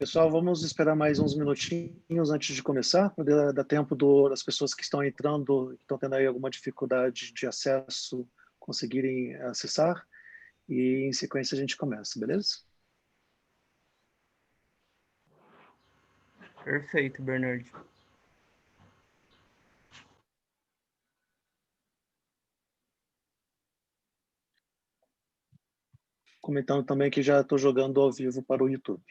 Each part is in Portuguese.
Pessoal, vamos esperar mais uns minutinhos antes de começar, para dar tempo das pessoas que estão entrando, que estão tendo aí alguma dificuldade de acesso, conseguirem acessar, e em sequência a gente começa, beleza? Perfeito, Bernardo. Comentando também que já estou jogando ao vivo para o YouTube.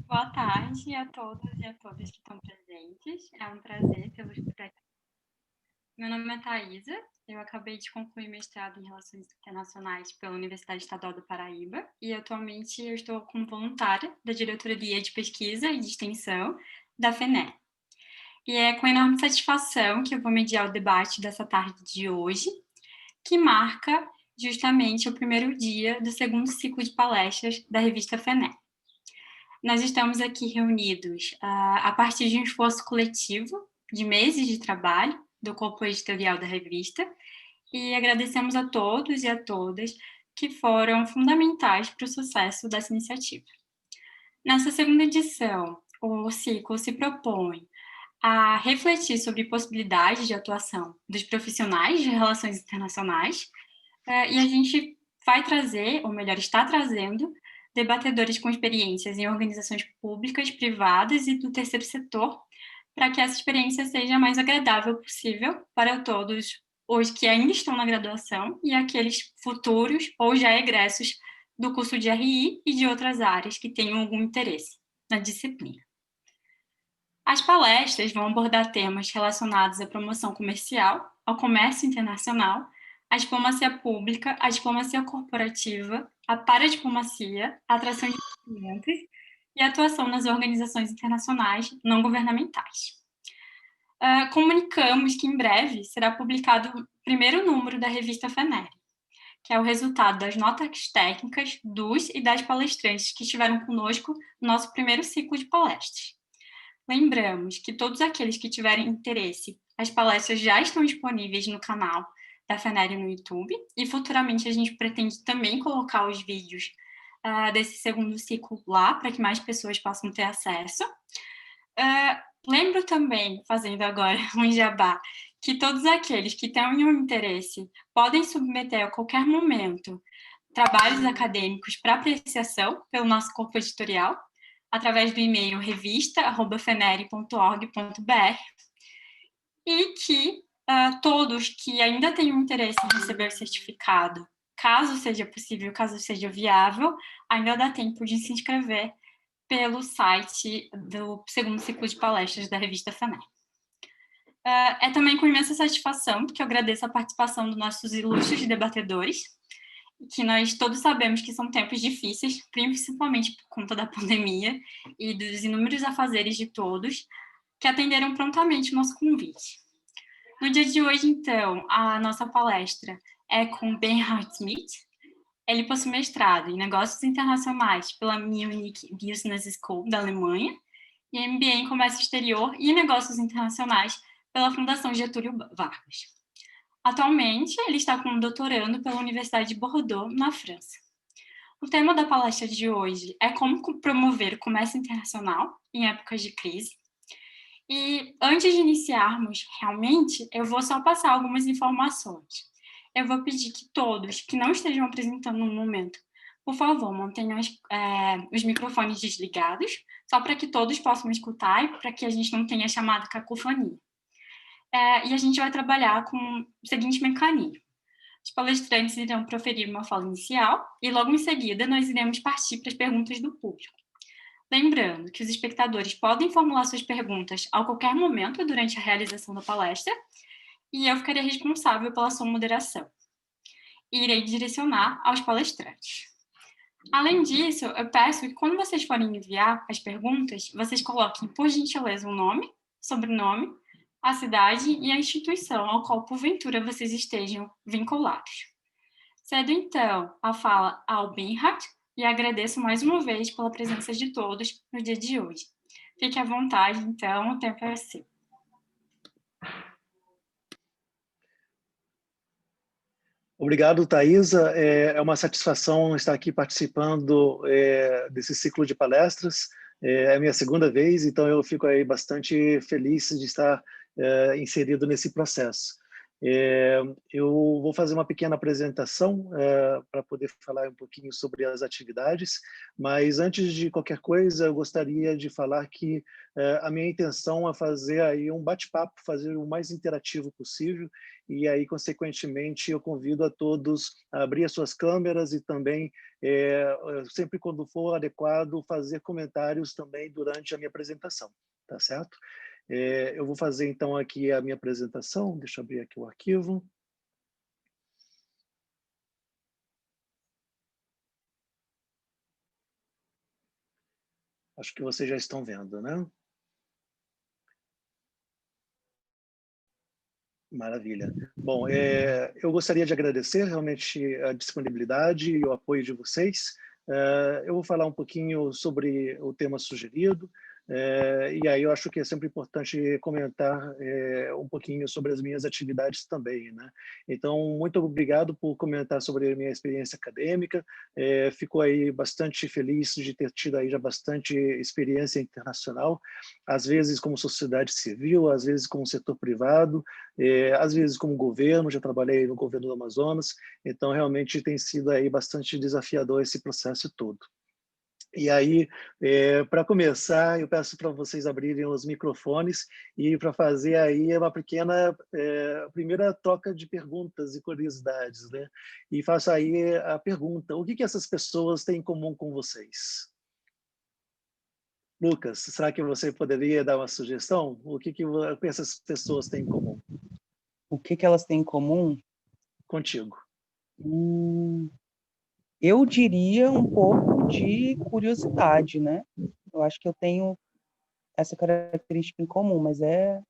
Boa tarde a todos e a todas que estão presentes. É um prazer tê-los por aqui. Meu nome é Thaisa, eu acabei de concluir mestrado em Relações Internacionais pela Universidade Estadual do Paraíba e atualmente eu estou como voluntária da Diretoria de Pesquisa e de Extensão da FENER. E é com enorme satisfação que eu vou mediar o debate dessa tarde de hoje, que marca justamente o primeiro dia do segundo ciclo de palestras da revista FENER. Nós estamos aqui reunidos a partir de um esforço coletivo de meses de trabalho do corpo editorial da revista e agradecemos a todos e a todas que foram fundamentais para o sucesso dessa iniciativa. Nessa segunda edição, o ciclo se propõe a refletir sobre possibilidades de atuação dos profissionais de relações internacionais e a gente vai trazer, ou melhor, está trazendo, debatedores com experiências em organizações públicas, privadas e do terceiro setor, para que essa experiência seja a mais agradável possível para todos os que ainda estão na graduação e aqueles futuros ou já egressos do curso de RI e de outras áreas que tenham algum interesse na disciplina. As palestras vão abordar temas relacionados à promoção comercial, ao comércio internacional, à diplomacia pública, à diplomacia corporativa, à paradiplomacia, à atração de investimentos e a atuação nas organizações internacionais não governamentais. Comunicamos que em breve será publicado o primeiro número da revista FENER, que é o resultado das notas técnicas dos e das palestrantes que estiveram conosco no nosso primeiro ciclo de palestras. Lembramos que todos aqueles que tiverem interesse, as palestras já estão disponíveis no canal da FENER no YouTube e futuramente a gente pretende também colocar os vídeos desse segundo ciclo lá, para que mais pessoas possam ter acesso. Lembro também, fazendo agora um jabá, que todos aqueles que tenham interesse podem submeter a qualquer momento trabalhos acadêmicos para apreciação pelo nosso corpo editorial, através do e-mail revista@fenere.org.br. e que todos que ainda tenham interesse em receber o certificado, caso seja possível, caso seja viável, ainda dá tempo de se inscrever pelo site do segundo ciclo de palestras da revista FANEC. É também com imensa satisfação que eu agradeço a participação dos nossos ilustres debatedores, que nós todos sabemos que são tempos difíceis, principalmente por conta da pandemia e dos inúmeros afazeres de todos, que atenderam prontamente o nosso convite. No dia de hoje, então, a nossa palestra é com Bernhard Schmidt. Ele possui mestrado em Negócios Internacionais pela Munich Business School da Alemanha e MBA em Comércio Exterior e Negócios Internacionais pela Fundação Getúlio Vargas. Atualmente, ele está como doutorando pela Universidade de Bordeaux, na França. O tema da palestra de hoje é como promover o comércio internacional em épocas de crise. E antes de iniciarmos, realmente, eu vou só passar algumas informações. Eu vou pedir que todos que não estejam apresentando no momento, por favor, mantenham os microfones desligados, só para que todos possam escutar e para que a gente não tenha chamada cacofonia. E a gente vai trabalhar com o seguinte mecanismo. Os palestrantes irão proferir uma fala inicial e logo em seguida nós iremos partir para as perguntas do público. Lembrando que os espectadores podem formular suas perguntas a qualquer momento durante a realização da palestra e eu ficarei responsável pela sua moderação. E irei direcionar aos palestrantes. Além disso, eu peço que quando vocês forem enviar as perguntas, vocês coloquem, por gentileza, o nome, sobrenome, a cidade e a instituição ao qual, porventura, vocês estejam vinculados. Cedo, então, a fala ao Bernhard e agradeço mais uma vez pela presença de todos no dia de hoje. Fique à vontade, então, o tempo é seu. Obrigado, Thaisa. É uma satisfação estar aqui participando desse ciclo de palestras. É a minha segunda vez, então eu fico aí bastante feliz de estar inserido nesse processo. Eu vou fazer uma pequena apresentação para poder falar um pouquinho sobre as atividades, mas antes de qualquer coisa, eu gostaria de falar que a minha intenção é fazer aí um bate-papo, fazer o mais interativo possível, e aí, consequentemente, eu convido a todos a abrir as suas câmeras e também, sempre quando for adequado, fazer comentários também durante a minha apresentação, tá certo? Eu vou fazer, então, aqui a minha apresentação. Deixa eu abrir aqui o arquivo. Acho que vocês já estão vendo, né? Maravilha. Bom, eu gostaria de agradecer realmente a disponibilidade e o apoio de vocês. Eu vou falar um pouquinho sobre o tema sugerido, e aí eu acho que é sempre importante comentar um pouquinho sobre as minhas atividades também, né? Então, muito obrigado por comentar sobre a minha experiência acadêmica. Fico aí bastante feliz de ter tido aí já bastante experiência internacional, às vezes como sociedade civil, às vezes como setor privado, às vezes como governo, já trabalhei no governo do Amazonas, então realmente tem sido aí bastante desafiador esse processo todo. E aí, para começar, eu peço para vocês abrirem os microfones e para fazer aí uma pequena primeira troca de perguntas e curiosidades, né? E faço aí a pergunta: o que essas pessoas têm em comum com vocês? Lucas, será que você poderia dar uma sugestão? O que essas pessoas têm em comum? O que elas têm em comum? Contigo. Eu diria um pouco de curiosidade, né? Eu acho que eu tenho essa característica em comum, mas é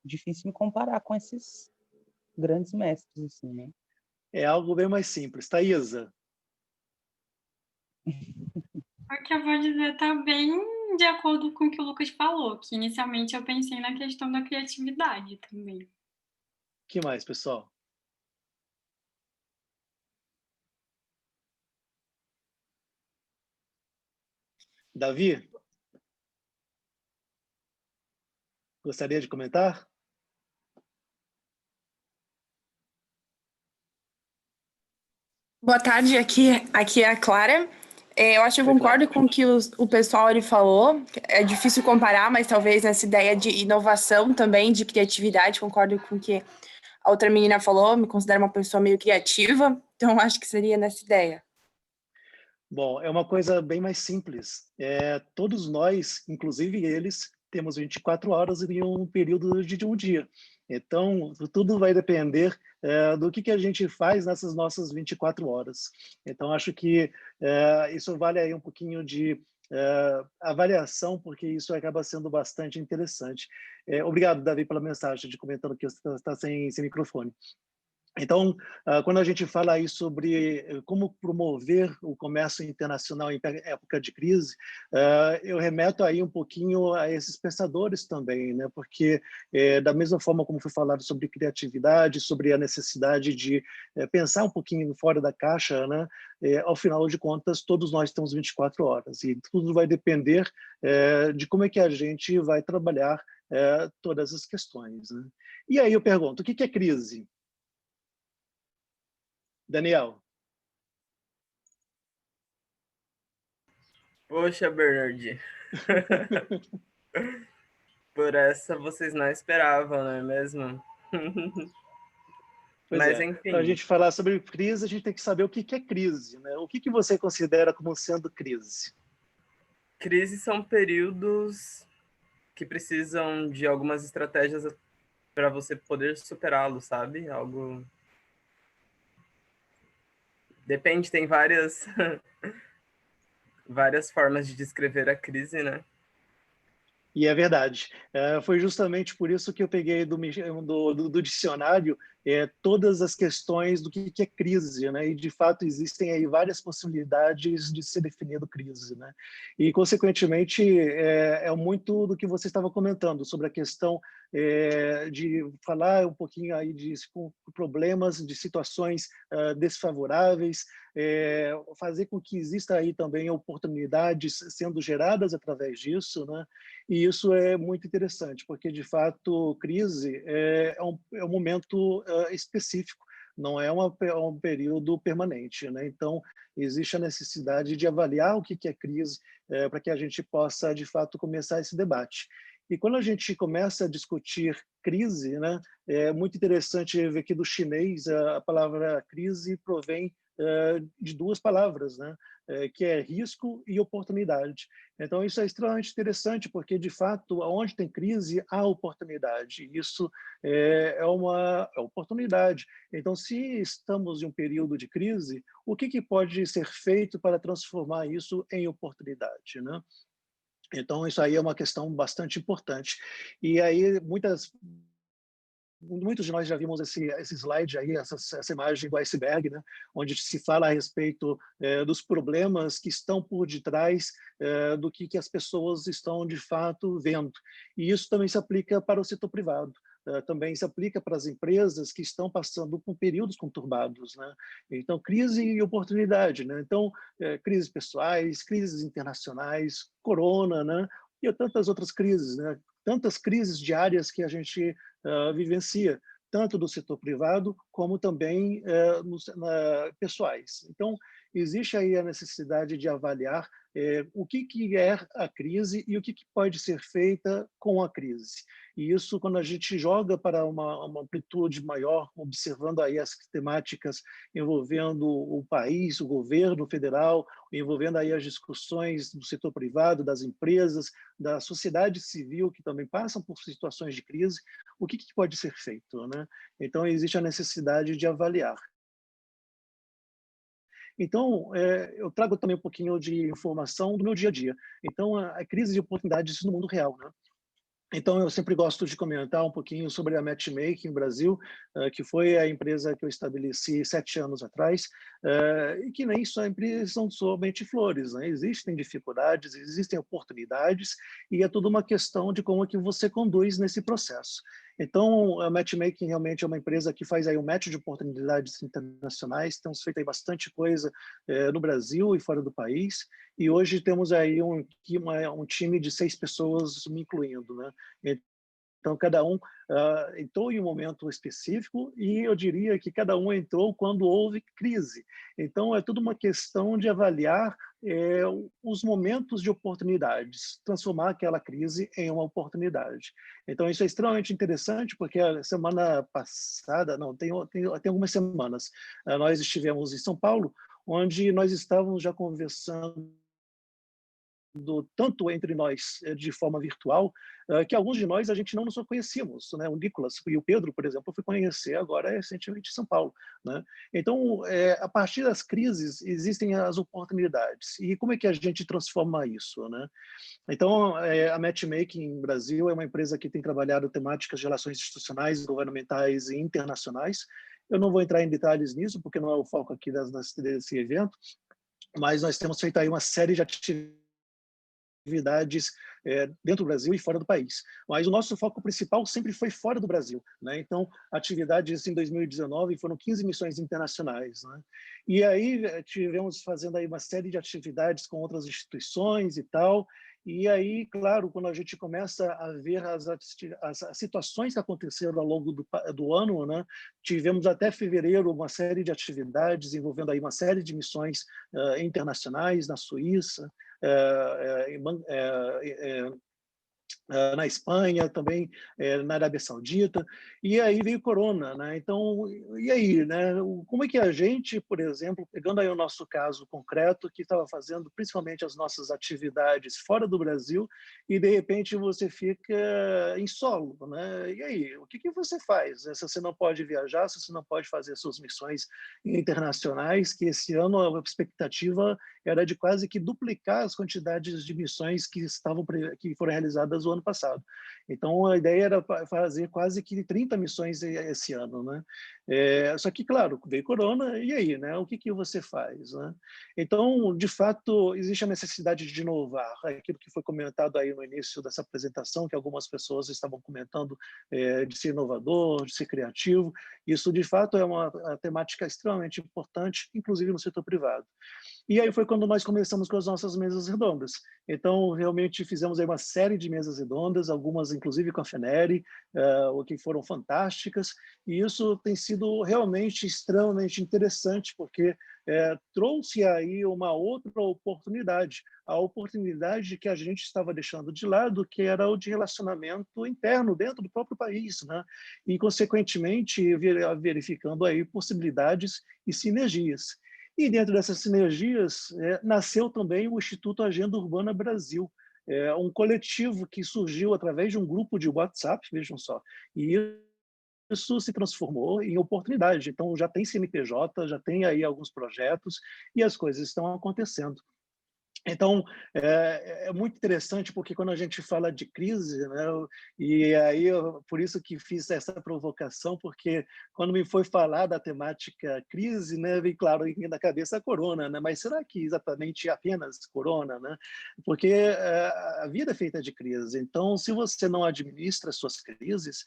difícil me comparar com esses grandes mestres, assim, né? É algo bem mais simples. Thaisa? O que eu vou dizer está bem de acordo com o que o Lucas falou, que inicialmente eu pensei na questão da criatividade também. O que mais, pessoal? Davi? Gostaria de comentar? Boa tarde, aqui é a Clara. Eu acho que eu concordo com o que o pessoal ali falou. É difícil comparar, mas talvez nessa ideia de inovação também, de criatividade, concordo com o que a outra menina falou, me considero uma pessoa meio criativa, então acho que seria nessa ideia. Bom, é uma coisa bem mais simples. Todos nós, inclusive eles, temos 24 horas em um período de um dia. Então, tudo vai depender do que a gente faz nessas nossas 24 horas. Então, acho que isso vale aí um pouquinho de avaliação, porque isso acaba sendo bastante interessante. Obrigado, Davi, pela mensagem, de comentando que você está sem microfone. Então, quando a gente fala aí sobre como promover o comércio internacional em época de crise, eu remeto aí um pouquinho a esses pensadores também, né? Porque da mesma forma como foi falado sobre criatividade, sobre a necessidade de pensar um pouquinho fora da caixa, né? Ao final de contas, todos nós temos 24 horas e tudo vai depender de como é que a gente vai trabalhar todas as questões, né? E aí eu pergunto, o que é crise? Daniel. Poxa, Bernard. Por essa vocês não esperavam, não é mesmo? Pois Mas, é. enfim. Para a gente falar sobre crise, a gente tem que saber o que é crise, né? O que você considera como sendo crise? Crises são períodos que precisam de algumas estratégias para você poder superá-lo, sabe? Algo... Depende, tem várias formas de descrever a crise, né? E é verdade. Foi justamente por isso que eu peguei do dicionário todas as questões do que é crise, né? E, de fato, existem aí várias possibilidades de ser definido crise, né? E, consequentemente, muito do que você estava comentando sobre a questão de falar um pouquinho aí de problemas, de situações desfavoráveis, fazer com que exista aí também oportunidades sendo geradas através disso, né? E isso é muito interessante, porque, de fato, crise é um momento específico, não é um período permanente, né? Então, existe a necessidade de avaliar o que é crise para que a gente possa, de fato, começar esse debate. E quando a gente começa a discutir crise, né, é muito interessante ver que do chinês a palavra crise provém de duas palavras, né, que é risco e oportunidade. Então, isso é extremamente interessante, porque, de fato, onde tem crise, há oportunidade. Isso é uma oportunidade. Então, se estamos em um período de crise, o que pode ser feito para transformar isso em oportunidade, né? Então, isso aí é uma questão bastante importante. E aí, muitos de nós já vimos esse slide aí, essa imagem do iceberg, né, onde se fala a respeito dos problemas que estão por detrás do que as pessoas estão de fato vendo. E isso também se aplica para o setor privado. Também se aplica para as empresas que estão passando por períodos conturbados, né? Então, crise e oportunidade, né? Então, crises pessoais, crises internacionais, corona, né? E tantas outras crises, né? Tantas crises diárias que a gente vivencia, tanto do setor privado como também pessoais. Então, existe aí a necessidade de avaliar o que é a crise e o que pode ser feita com a crise. E isso, quando a gente joga para uma amplitude maior, observando aí as temáticas envolvendo o país, o governo federal, envolvendo aí as discussões do setor privado, das empresas, da sociedade civil, que também passam por situações de crise, o que pode ser feito, né? Então, existe a necessidade de avaliar. Então, eu trago também um pouquinho de informação do meu dia a dia. Então, a crise de oportunidades no mundo real, né? Então, eu sempre gosto de comentar um pouquinho sobre a Matchmaking Brasil, que foi a empresa que eu estabeleci 7 anos atrás, e que nem só empresas são somente flores, né? Existem dificuldades, existem oportunidades, e é tudo uma questão de como é que você conduz nesse processo. Então, a Matchmaking realmente é uma empresa que faz aí um match de oportunidades internacionais, temos feito aí bastante coisa no Brasil e fora do país, e hoje temos aí um time de 6 pessoas, me incluindo, né? Então, cada um entrou em um momento específico e eu diria que cada um entrou quando houve crise. Então, é tudo uma questão de avaliar os momentos de oportunidades, transformar aquela crise em uma oportunidade. Então, isso é extremamente interessante, porque a semana passada, não, tem algumas semanas, nós estivemos em São Paulo, onde nós estávamos já conversando tanto entre nós de forma virtual, que alguns de nós a gente não nos conhecíamos, né? O Nicolas e o Pedro, por exemplo, eu fui conhecer agora recentemente em São Paulo, né? Então, a partir das crises existem as oportunidades. E como é que a gente transforma isso, né? Então, a Matchmaking Brasil é uma empresa que tem trabalhado temáticas de relações institucionais, governamentais e internacionais. Eu não vou entrar em detalhes nisso, porque não é o foco aqui desse evento, mas nós temos feito aí uma série de atividades dentro do Brasil e fora do país. Mas o nosso foco principal sempre foi fora do Brasil, né? Então, atividades em 2019 foram 15 missões internacionais, né? E aí tivemos fazendo aí uma série de atividades com outras instituições e tal. E aí, claro, quando a gente começa a ver as situações que aconteceram ao longo do ano, né? Tivemos até fevereiro uma série de atividades envolvendo aí uma série de missões internacionais na Suíça, na Espanha, também na Arábia Saudita, e aí veio Corona, né? Então, e aí, né? Como é que a gente, por exemplo, pegando aí o nosso caso concreto, que estava fazendo principalmente as nossas atividades fora do Brasil, e de repente você fica em solo, né? E aí, o que você faz? Se você não pode viajar, se você não pode fazer suas missões internacionais, que esse ano a expectativa era de quase que duplicar as quantidades de missões que foram realizadas o ano passado. Então, a ideia era fazer quase que 30 missões esse ano, né? Só que, claro, veio Corona, e aí, né? O que você faz, né? Então, de fato, existe a necessidade de inovar. Aquilo que foi comentado aí no início dessa apresentação, que algumas pessoas estavam comentando, de ser inovador, de ser criativo. Isso, de fato, é uma temática extremamente importante, inclusive no setor privado. E aí foi quando nós começamos com as nossas mesas redondas. Então, realmente fizemos aí uma série de mesas redondas, algumas inclusive com a FENERE, o que foram fantásticas, e isso tem sido realmente extremamente interessante, porque trouxe aí uma outra oportunidade, a oportunidade que a gente estava deixando de lado, que era o de relacionamento interno dentro do próprio país, né? E, consequentemente, verificando aí possibilidades e sinergias. E dentro dessas sinergias, nasceu também o Instituto Agenda Urbana Brasil, um coletivo que surgiu através de um grupo de WhatsApp, vejam só, e isso se transformou em oportunidade. Então, já tem CNPJ, já tem aí alguns projetos e as coisas estão acontecendo. Então, é muito interessante, porque quando a gente fala de crise, né, e aí por isso que fiz essa provocação, porque quando me foi falar da temática crise, né, vem claro na cabeça a Corona, né, mas será que exatamente apenas Corona, né? Porque a vida é feita de crise. Então, se você não administra as suas crises,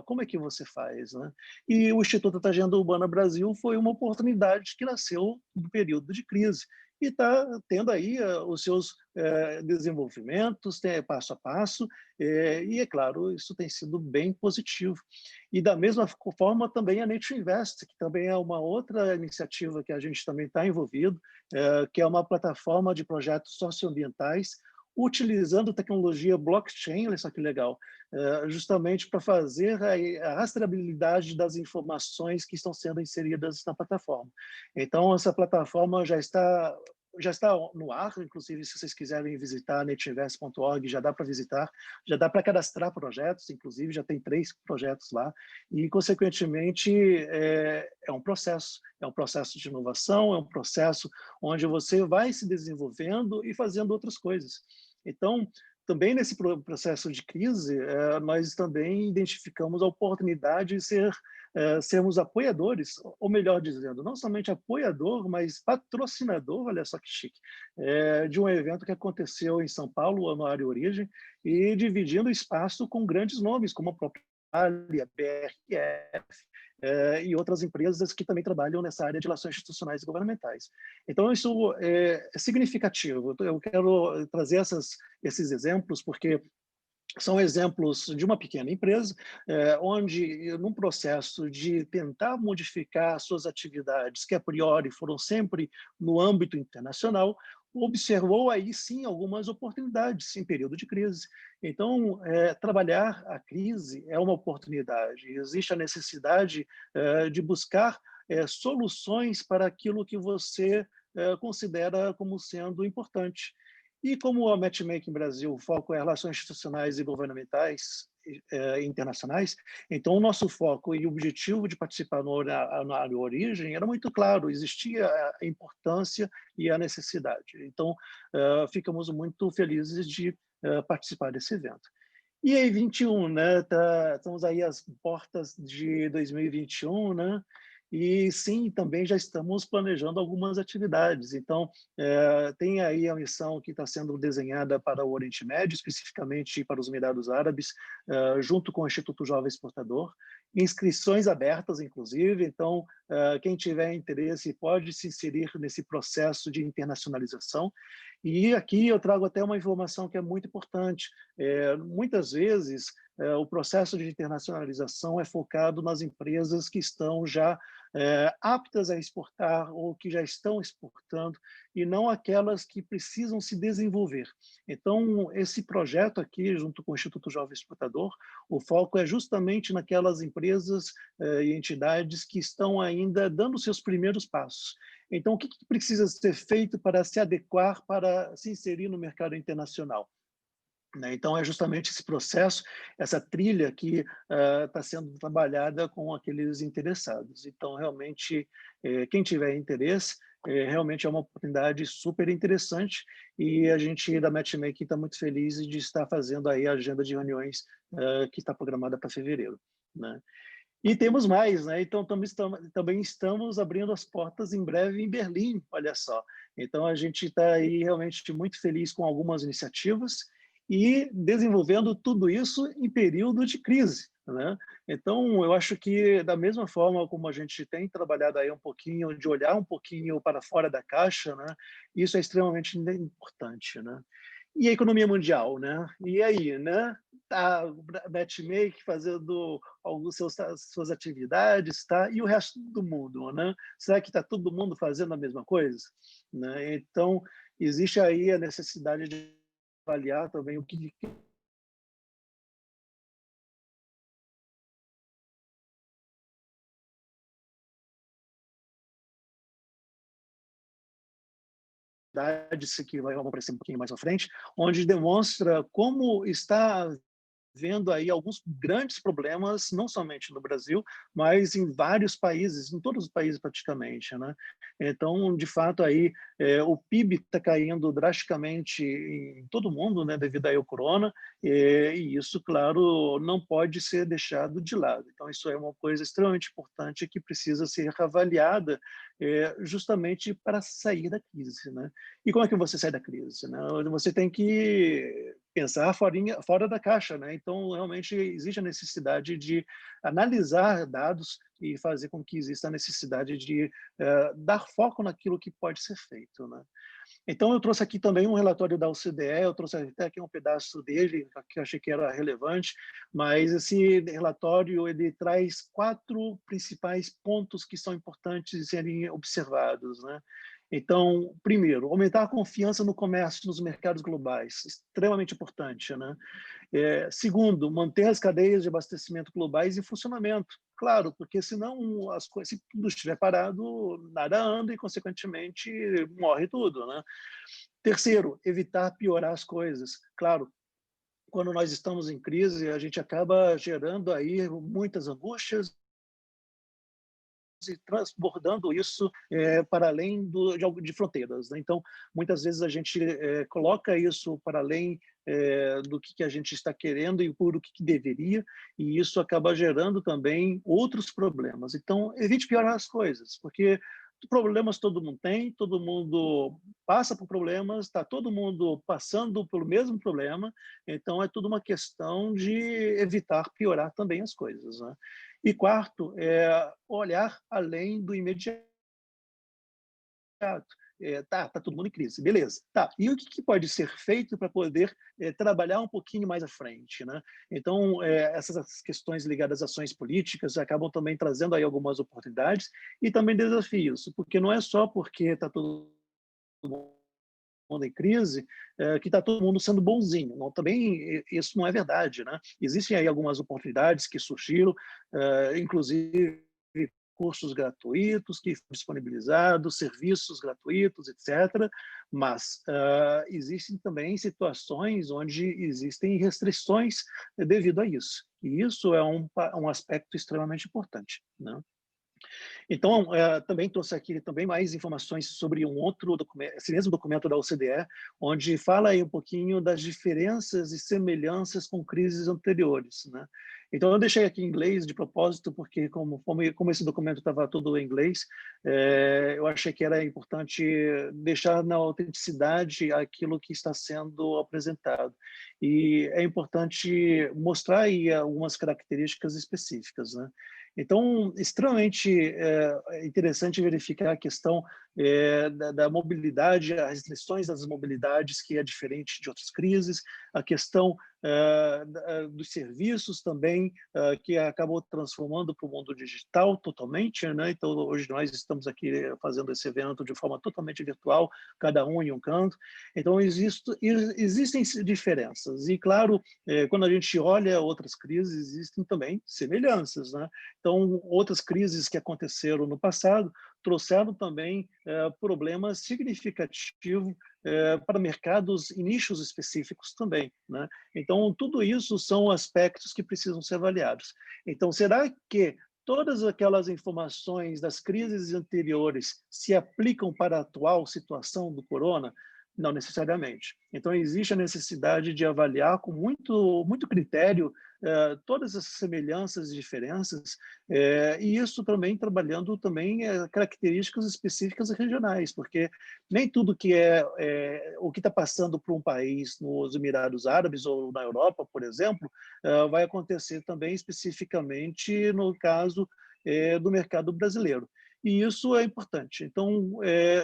como é que você faz, né? E o Instituto Agenda Urbana Brasil foi uma oportunidade que nasceu no período de crise e está tendo aí os seus desenvolvimentos, passo a passo, e, é claro, isso tem sido bem positivo. E, da mesma forma, também a Nature Invest, que também é uma outra iniciativa que a gente também está envolvido, que é uma plataforma de projetos socioambientais, utilizando tecnologia blockchain, olha só que legal, justamente para fazer a rastreabilidade das informações que estão sendo inseridas na plataforma. Então, essa plataforma já está no ar, inclusive, se vocês quiserem visitar netinvest.org, já dá para visitar, já dá para cadastrar projetos, inclusive, já tem 3 projetos lá, e, consequentemente, é um processo de inovação, é um processo onde você vai se desenvolvendo e fazendo outras coisas. Então, também nesse processo de crise, nós também identificamos a oportunidade de sermos apoiadores, ou melhor dizendo, não somente apoiador, mas patrocinador, olha só que chique, de um evento que aconteceu em São Paulo, o Anuário Origem, e dividindo espaço com grandes nomes, como a própria Vale, a BRF, e outras empresas que também trabalham nessa área de relações institucionais e governamentais. Então, isso é significativo. Eu quero trazer esses exemplos, porque são exemplos de uma pequena empresa, onde, num processo de tentar modificar suas atividades, que a priori foram sempre no âmbito internacional, observou aí sim algumas oportunidades em período de crise. Então, trabalhar a crise é uma oportunidade. Existe a necessidade de buscar soluções para aquilo que você considera como sendo importante. E como a Matchmaking Brasil, o foco é relações institucionais e governamentais internacionais, então o nosso foco e objetivo de participar na área origem era muito claro, existia a importância e a necessidade. Então, ficamos muito felizes de participar desse evento. E aí, 21, né? Estamos aí às portas de 2021, né? E sim, também já estamos planejando algumas atividades. Então, tem aí a missão que está sendo desenhada para o Oriente Médio, especificamente para os Emirados Árabes, junto com o Instituto Jovem Exportador. Inscrições abertas, inclusive. Então, quem tiver interesse pode se inserir nesse processo de internacionalização. E aqui eu trago até uma informação que é muito importante. Muitas vezes, o processo de internacionalização é focado nas empresas que estão já aptas a exportar ou que já estão exportando, e não aquelas que precisam se desenvolver. Então, esse projeto aqui, junto com o Instituto Jovem Exportador, o foco é justamente naquelas empresas e entidades que estão ainda dando seus primeiros passos. Então, o que precisa ser feito para se adequar, para se inserir no mercado internacional? Então, é justamente esse processo, essa trilha que está sendo trabalhada com aqueles interessados. Então, realmente, quem tiver interesse, realmente é uma oportunidade super interessante, e a gente da Matchmaking está muito feliz de estar fazendo aí a agenda de reuniões que está programada para fevereiro, né? E temos mais, né? Então, também estamos abrindo as portas em breve em Berlim, olha só. Então, a gente está aí realmente muito feliz com algumas iniciativas e desenvolvendo tudo isso em período de crise, né? Então, eu acho que, da mesma forma como a gente tem trabalhado aí um pouquinho, de olhar um pouquinho para fora da caixa, né? Isso é extremamente importante, né? E a economia mundial, né? E aí, né? Tá o Matchmaking fazendo suas atividades, tá? E o resto do mundo, né? Será que está todo mundo fazendo a mesma coisa? Né? Então, existe aí a necessidade de avaliar também o que que vai aparecer um pouquinho mais à frente, onde demonstra como está vendo aí alguns grandes problemas, não somente no Brasil, mas em vários países, em todos os países praticamente, né? Então, de fato, aí o PIB está caindo drasticamente em todo mundo, né, devido aí ao corona, e isso, claro, não pode ser deixado de lado. Então, isso é uma coisa extremamente importante que precisa ser avaliada justamente para sair da crise, né? E como é que você sai da crise, né? Você tem que pensar fora da caixa, né? Então, realmente, existe a necessidade de analisar dados e fazer com que exista a necessidade de dar foco naquilo que pode ser feito, né? Então, eu trouxe aqui também um relatório da OCDE, eu trouxe até aqui um pedaço dele, que eu achei que era relevante, mas esse relatório ele traz 4 principais pontos que são importantes de serem observados, né? Então, primeiro, aumentar a confiança no comércio nos mercados globais, extremamente importante, né? Segundo, manter as cadeias de abastecimento globais em funcionamento. Claro, porque senão se tudo estiver parado, nada anda e, consequentemente, morre tudo, né? Terceiro, evitar piorar as coisas. Claro, quando nós estamos em crise, a gente acaba gerando aí muitas angústias e transbordando isso para além de fronteiras, né? Então, muitas vezes a gente coloca isso para além do que a gente está querendo e por o que deveria, e isso acaba gerando também outros problemas. Então, evite piorar as coisas, porque problemas todo mundo tem, todo mundo passa por problemas, está todo mundo passando pelo mesmo problema, então é tudo uma questão de evitar piorar também as coisas, né? E quarto, olhar além do imediato. tá todo mundo em crise, beleza. Tá, e o que pode ser feito para poder trabalhar um pouquinho mais à frente, né? Então, essas questões ligadas às ações políticas acabam também trazendo aí algumas oportunidades e também desafios, porque não é só porque está todo mundo em crise que está todo mundo sendo bonzinho. Não, também isso não é verdade, né? Existem aí algumas oportunidades que surgiram, inclusive cursos gratuitos que foram disponibilizados, serviços gratuitos, etc. Mas existem também situações onde existem restrições devido a isso. E isso é um aspecto extremamente importante, né? Então, também trouxe aqui também mais informações sobre um outro documento, esse mesmo documento da OCDE, onde fala aí um pouquinho das diferenças e semelhanças com crises anteriores, né? Então, eu deixei aqui em inglês de propósito, porque como esse documento estava todo em inglês, eu achei que era importante deixar na autenticidade aquilo que está sendo apresentado. E é importante mostrar aí algumas características específicas, né? Então, extremamente interessante verificar a questão da mobilidade, as restrições das mobilidades, que é diferente de outras crises, a questão dos serviços também, que acabou transformando para o mundo digital totalmente, né? Então, hoje nós estamos aqui fazendo esse evento de forma totalmente virtual, cada um em um canto. Então, existem diferenças. E, claro, quando a gente olha outras crises, existem também semelhanças, né? Então, outras crises que aconteceram no passado trouxeram também problemas significativos para mercados e nichos específicos também, né? Então, tudo isso são aspectos que precisam ser avaliados. Então, será que todas aquelas informações das crises anteriores se aplicam para a atual situação do corona? Não necessariamente. Então, existe a necessidade de avaliar com muito critério todas essas semelhanças e diferenças, e isso também trabalhando também características específicas regionais, porque nem tudo que o que está passando por um país nos Emirados Árabes ou na Europa, por exemplo, vai acontecer também especificamente no caso do mercado brasileiro. E isso é importante. Então,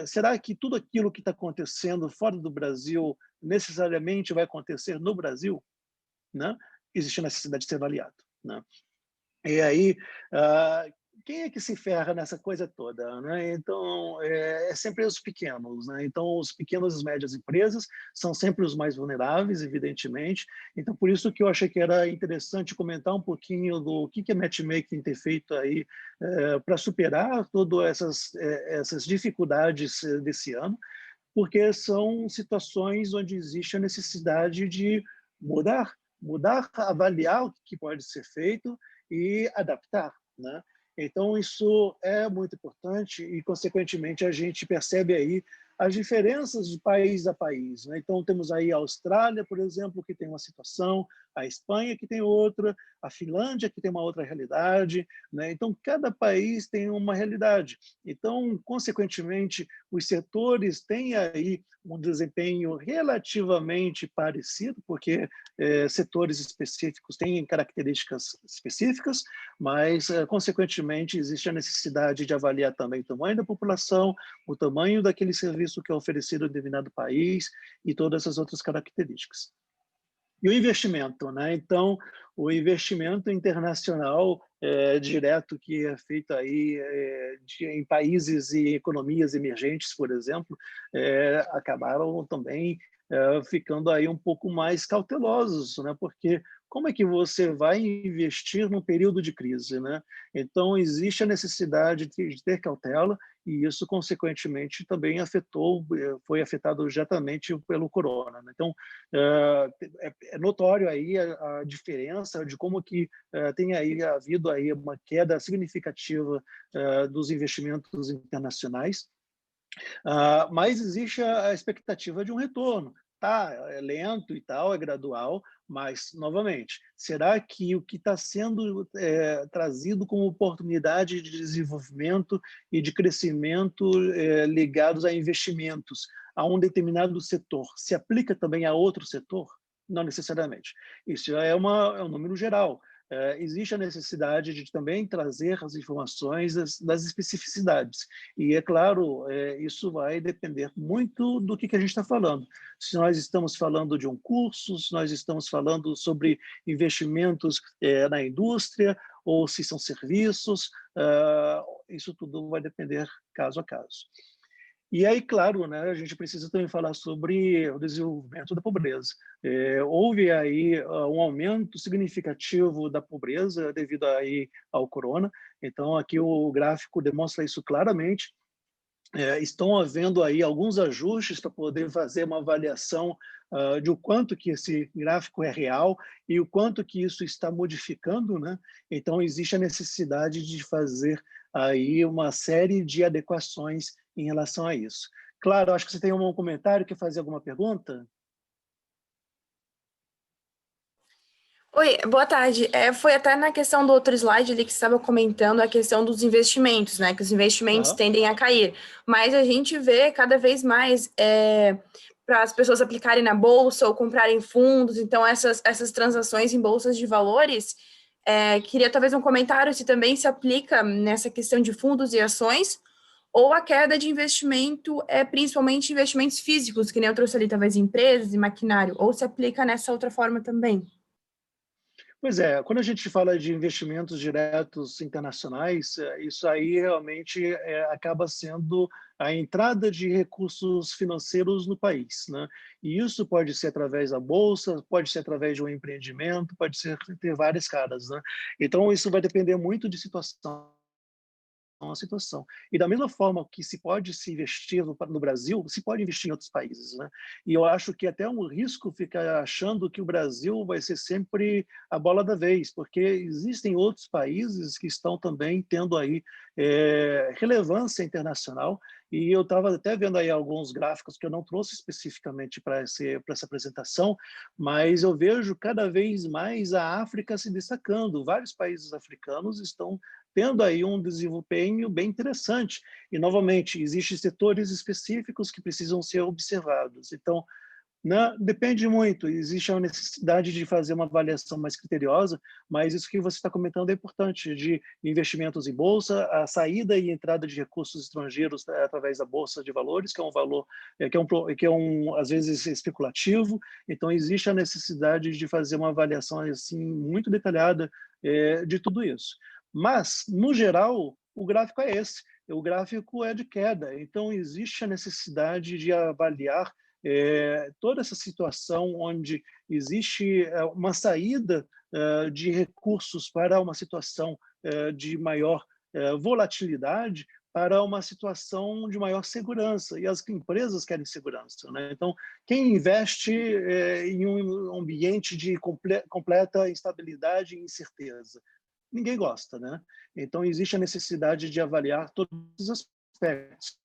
será que tudo aquilo que está acontecendo fora do Brasil necessariamente vai acontecer no Brasil? Né? Existe a necessidade de ser avaliado, né? E aí, quem é que se ferra nessa coisa toda, né? Então, sempre os pequenos, né? Então, os pequenos e médias empresas são sempre os mais vulneráveis, evidentemente. Então, por isso que eu achei que era interessante comentar um pouquinho do que a Matchmaking tem feito aí para superar todas essas dificuldades desse ano, porque são situações onde existe a necessidade de mudar, avaliar o que pode ser feito e adaptar, né? Então, isso é muito importante e, consequentemente, a gente percebe aí as diferenças de país a país, né? Então, temos aí a Austrália, por exemplo, que tem uma situação, a Espanha, que tem outra, a Finlândia, que tem uma outra realidade, né? Então, cada país tem uma realidade. Então, consequentemente, os setores têm aí um desempenho relativamente parecido, porque setores específicos têm características específicas, mas, consequentemente, existe a necessidade de avaliar também o tamanho da população, o tamanho daquele serviço que é oferecido em determinado país e todas essas outras características. E o investimento, né? Então, o investimento internacional direto que é feito aí em países e economias emergentes, por exemplo, acabaram também ficando aí um pouco mais cautelosos, né? Porque como é que você vai investir num período de crise, né? Então, existe a necessidade de ter cautela, e isso, consequentemente, também foi afetado diretamente pelo corona, né? Então, é notório aí a diferença de como que tem aí havido aí uma queda significativa dos investimentos internacionais, mas existe a expectativa de um retorno. Tá, é lento e tal, é gradual, mas, novamente, será que o que está sendo trazido como oportunidade de desenvolvimento e de crescimento ligados a investimentos a um determinado setor se aplica também a outro setor? Não necessariamente. Isso é um número geral. existe a necessidade de também trazer as informações das especificidades. E, é claro, isso vai depender muito do que a gente está falando. Se nós estamos falando de um curso, se nós estamos falando sobre investimentos na indústria, ou se são serviços, isso tudo vai depender caso a caso. E aí, claro, né, a gente precisa também falar sobre o desenvolvimento da pobreza. Houve aí um aumento significativo da pobreza devido aí ao corona. Então, aqui o gráfico demonstra isso claramente. Estão havendo aí alguns ajustes para poder fazer uma avaliação de o quanto que esse gráfico é real e o quanto que isso está modificando, né? Então, existe a necessidade de fazer aí uma série de adequações em relação a isso. Claro, acho que você tem um comentário, quer fazer alguma pergunta? Oi, boa tarde. Foi até na questão do outro slide ali que você estava comentando a questão dos investimentos, né? Que os investimentos tendem a cair. Mas a gente vê cada vez mais para as pessoas aplicarem na bolsa ou comprarem fundos. Então, essas transações em bolsas de valores, queria talvez um comentário se também se aplica nessa questão de fundos e ações, ou a queda de investimento principalmente investimentos físicos, que nem eu trouxe ali, talvez empresas e maquinário, ou se aplica nessa outra forma também. Pois é, quando a gente fala de investimentos diretos internacionais, isso aí realmente acaba sendo a entrada de recursos financeiros no país, né? E isso pode ser através da bolsa, pode ser através de um empreendimento, pode ser ter várias caras, né? Então isso vai depender muito de situação a situação. E da mesma forma que se pode se investir no Brasil, se pode investir em outros países, né? E eu acho que até um risco ficar achando que o Brasil vai ser sempre a bola da vez, porque existem outros países que estão também tendo aí relevância internacional. E eu estava até vendo aí alguns gráficos que eu não trouxe especificamente para essa apresentação, mas eu vejo cada vez mais a África se destacando. Vários países africanos estão tendo aí um desempenho bem interessante. E, novamente, existem setores específicos que precisam ser observados. Então, né, depende muito, existe a necessidade de fazer uma avaliação mais criteriosa, mas isso que você está comentando é importante, de investimentos em bolsa, a saída e entrada de recursos estrangeiros através da bolsa de valores, que é um valor, que é às vezes especulativo. Então, existe a necessidade de fazer uma avaliação assim muito detalhada de tudo isso. Mas, no geral, o gráfico é esse, o gráfico é de queda. Então, existe a necessidade de avaliar toda essa situação onde existe uma saída de recursos para uma situação de maior volatilidade para uma situação de maior segurança, e as empresas querem segurança, né? Então, quem investe em um ambiente de completa instabilidade e incerteza? Ninguém gosta, né? Então, existe a necessidade de avaliar todos os aspectos.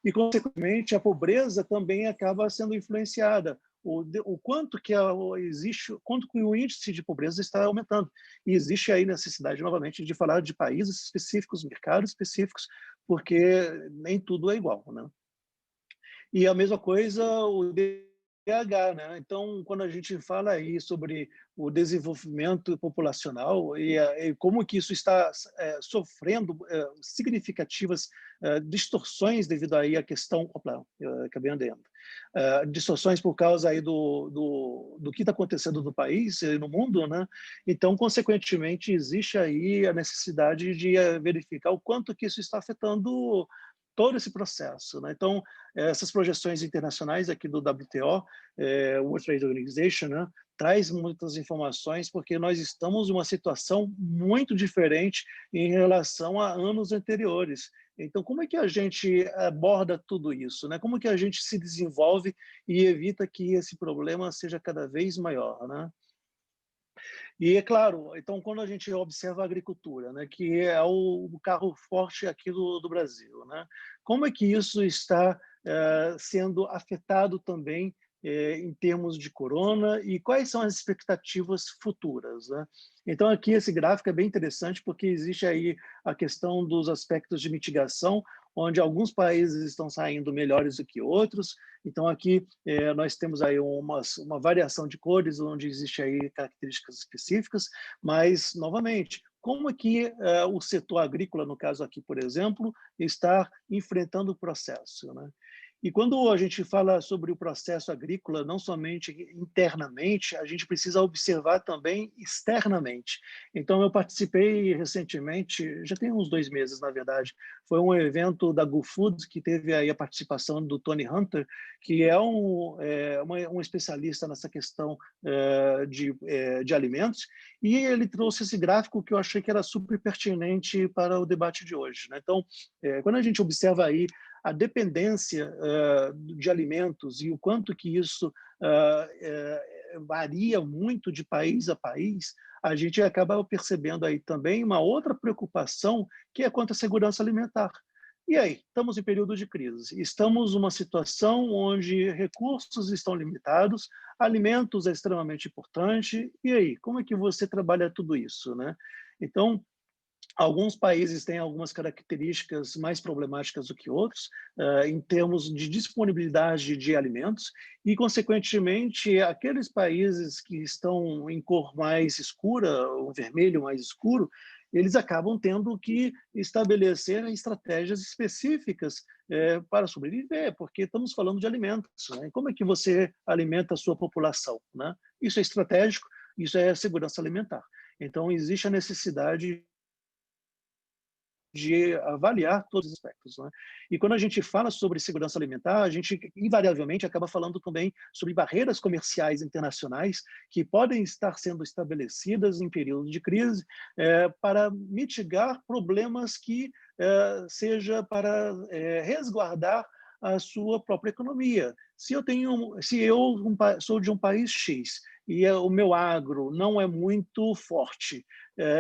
E, consequentemente, a pobreza também acaba sendo influenciada. O quanto que existe, quanto que o índice de pobreza está aumentando. E existe aí necessidade, novamente, de falar de países específicos, mercados específicos, porque nem tudo é igual, né? E a mesma coisa o DH, né? Então, quando a gente fala aí sobre o desenvolvimento populacional e como que isso está sofrendo significativas distorções devido aí à questão, acabei andando, distorções por causa aí do que está acontecendo no país e no mundo, né? Então, consequentemente, existe aí a necessidade de verificar o quanto que isso está afetando todo esse processo, né? Então, essas projeções internacionais aqui do WTO, World Trade Organization, né, traz muitas informações porque nós estamos em uma situação muito diferente em relação a anos anteriores. Então, como é que a gente aborda tudo isso, né? Como que a gente se desenvolve e evita que esse problema seja cada vez maior, né? E, é claro, então, quando a gente observa a agricultura, né, que é o carro forte aqui do Brasil, né, como é que isso está sendo afetado também em termos de corona e quais são as expectativas futuras, né? Então, aqui esse gráfico é bem interessante porque existe aí a questão dos aspectos de mitigação, onde alguns países estão saindo melhores do que outros. Então, aqui nós temos aí uma variação de cores, onde existe aí características específicas, mas, novamente, como é que o setor agrícola, no caso aqui, por exemplo, está enfrentando o processo, né? E quando a gente fala sobre o processo agrícola, não somente internamente, a gente precisa observar também externamente. Então, eu participei recentemente, já tem uns 2 meses, na verdade, foi um evento da Go Foods, que teve aí a participação do Tony Hunter, que é um especialista nessa questão de alimentos, e ele trouxe esse gráfico que eu achei que era super pertinente para o debate de hoje, né? Então, quando a gente observa aí a dependência de alimentos e o quanto que isso varia muito de país a país, a gente acaba percebendo aí também uma outra preocupação, que é quanto à segurança alimentar. E aí, estamos em período de crise, estamos numa situação onde recursos estão limitados, alimentos é extremamente importante, e aí, como é que você trabalha tudo isso, né? Então, alguns países têm algumas características mais problemáticas do que outros, em termos de disponibilidade de alimentos, e, consequentemente, aqueles países que estão em cor mais escura, o vermelho mais escuro, eles acabam tendo que estabelecer estratégias específicas para sobreviver, porque estamos falando de alimentos, né? E como é que você alimenta a sua população, né? Isso é estratégico, isso é segurança alimentar. Então, existe a necessidade de avaliar todos os aspectos, né? E quando a gente fala sobre segurança alimentar, a gente invariavelmente acaba falando também sobre barreiras comerciais internacionais que podem estar sendo estabelecidas em período de crise para mitigar problemas que seja para resguardar a sua própria economia. Se eu sou de um país X e o meu agro não é muito forte,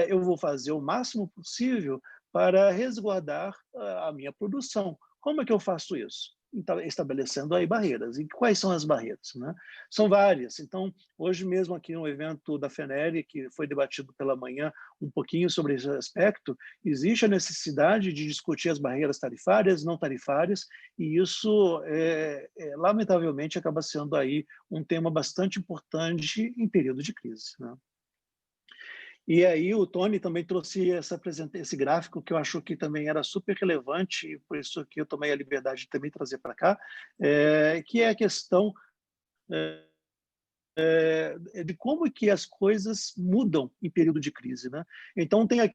eu vou fazer o máximo possível para resguardar a minha produção. Como é que eu faço isso? Então, estabelecendo aí barreiras. E quais são as barreiras, né? São várias. Então, hoje mesmo aqui no evento da FENERE, que foi debatido pela manhã um pouquinho sobre esse aspecto, existe a necessidade de discutir as barreiras tarifárias, não tarifárias, e isso, lamentavelmente, acaba sendo aí um tema bastante importante em período de crise, né? E aí o Tony também trouxe esse gráfico que eu acho que também era super relevante, e por isso que eu tomei a liberdade de também trazer para cá, que é a questão de como que as coisas mudam em período de crise, né? Então tem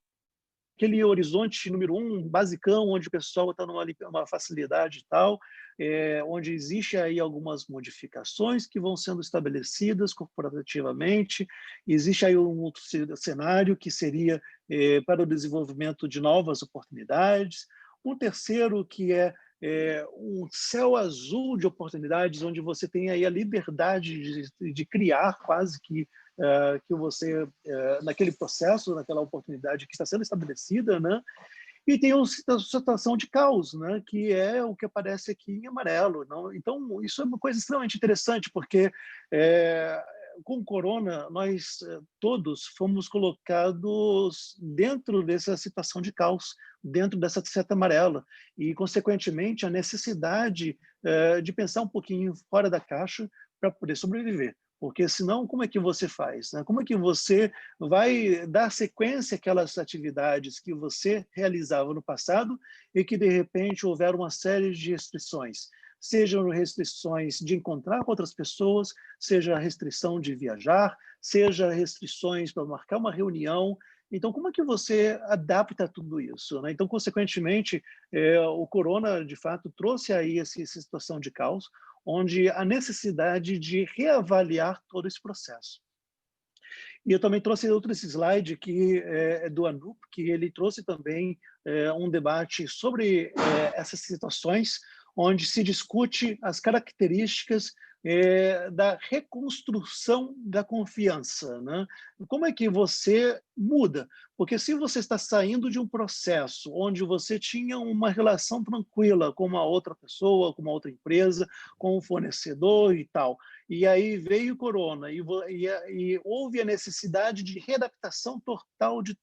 aquele horizonte número 1, basicão, onde o pessoal está numa facilidade e tal, onde existe aí algumas modificações que vão sendo estabelecidas corporativamente. Existe aí um outro cenário que seria para o desenvolvimento de novas oportunidades. Um terceiro que é um céu azul de oportunidades, onde você tem aí a liberdade de criar quase que você, naquele processo, naquela oportunidade que está sendo estabelecida, né? E tem uma situação de caos, né? Que é o que aparece aqui em amarelo. Não? Então, isso é uma coisa extremamente interessante, porque com o corona, nós todos fomos colocados dentro dessa situação de caos, dentro dessa seta amarela, e, consequentemente, a necessidade de pensar um pouquinho fora da caixa para poder sobreviver. Porque, senão, como é que você faz, né? Como é que você vai dar sequência àquelas atividades que você realizava no passado e que, de repente, houveram uma série de restrições? Sejam restrições de encontrar com outras pessoas, seja a restrição de viajar, seja restrições para marcar uma reunião. Então, como é que você adapta tudo isso, né? Então, consequentemente, o corona, de fato, trouxe aí essa situação de caos, onde a necessidade de reavaliar todo esse processo. E eu também trouxe outro slide que é do Anup, que ele trouxe também um debate sobre essas situações, onde se discute as características da reconstrução da confiança, né? Como é que você muda? Porque se você está saindo de um processo onde você tinha uma relação tranquila com uma outra pessoa, com uma outra empresa, com um fornecedor e tal, e aí veio o corona e houve a necessidade de readaptação total de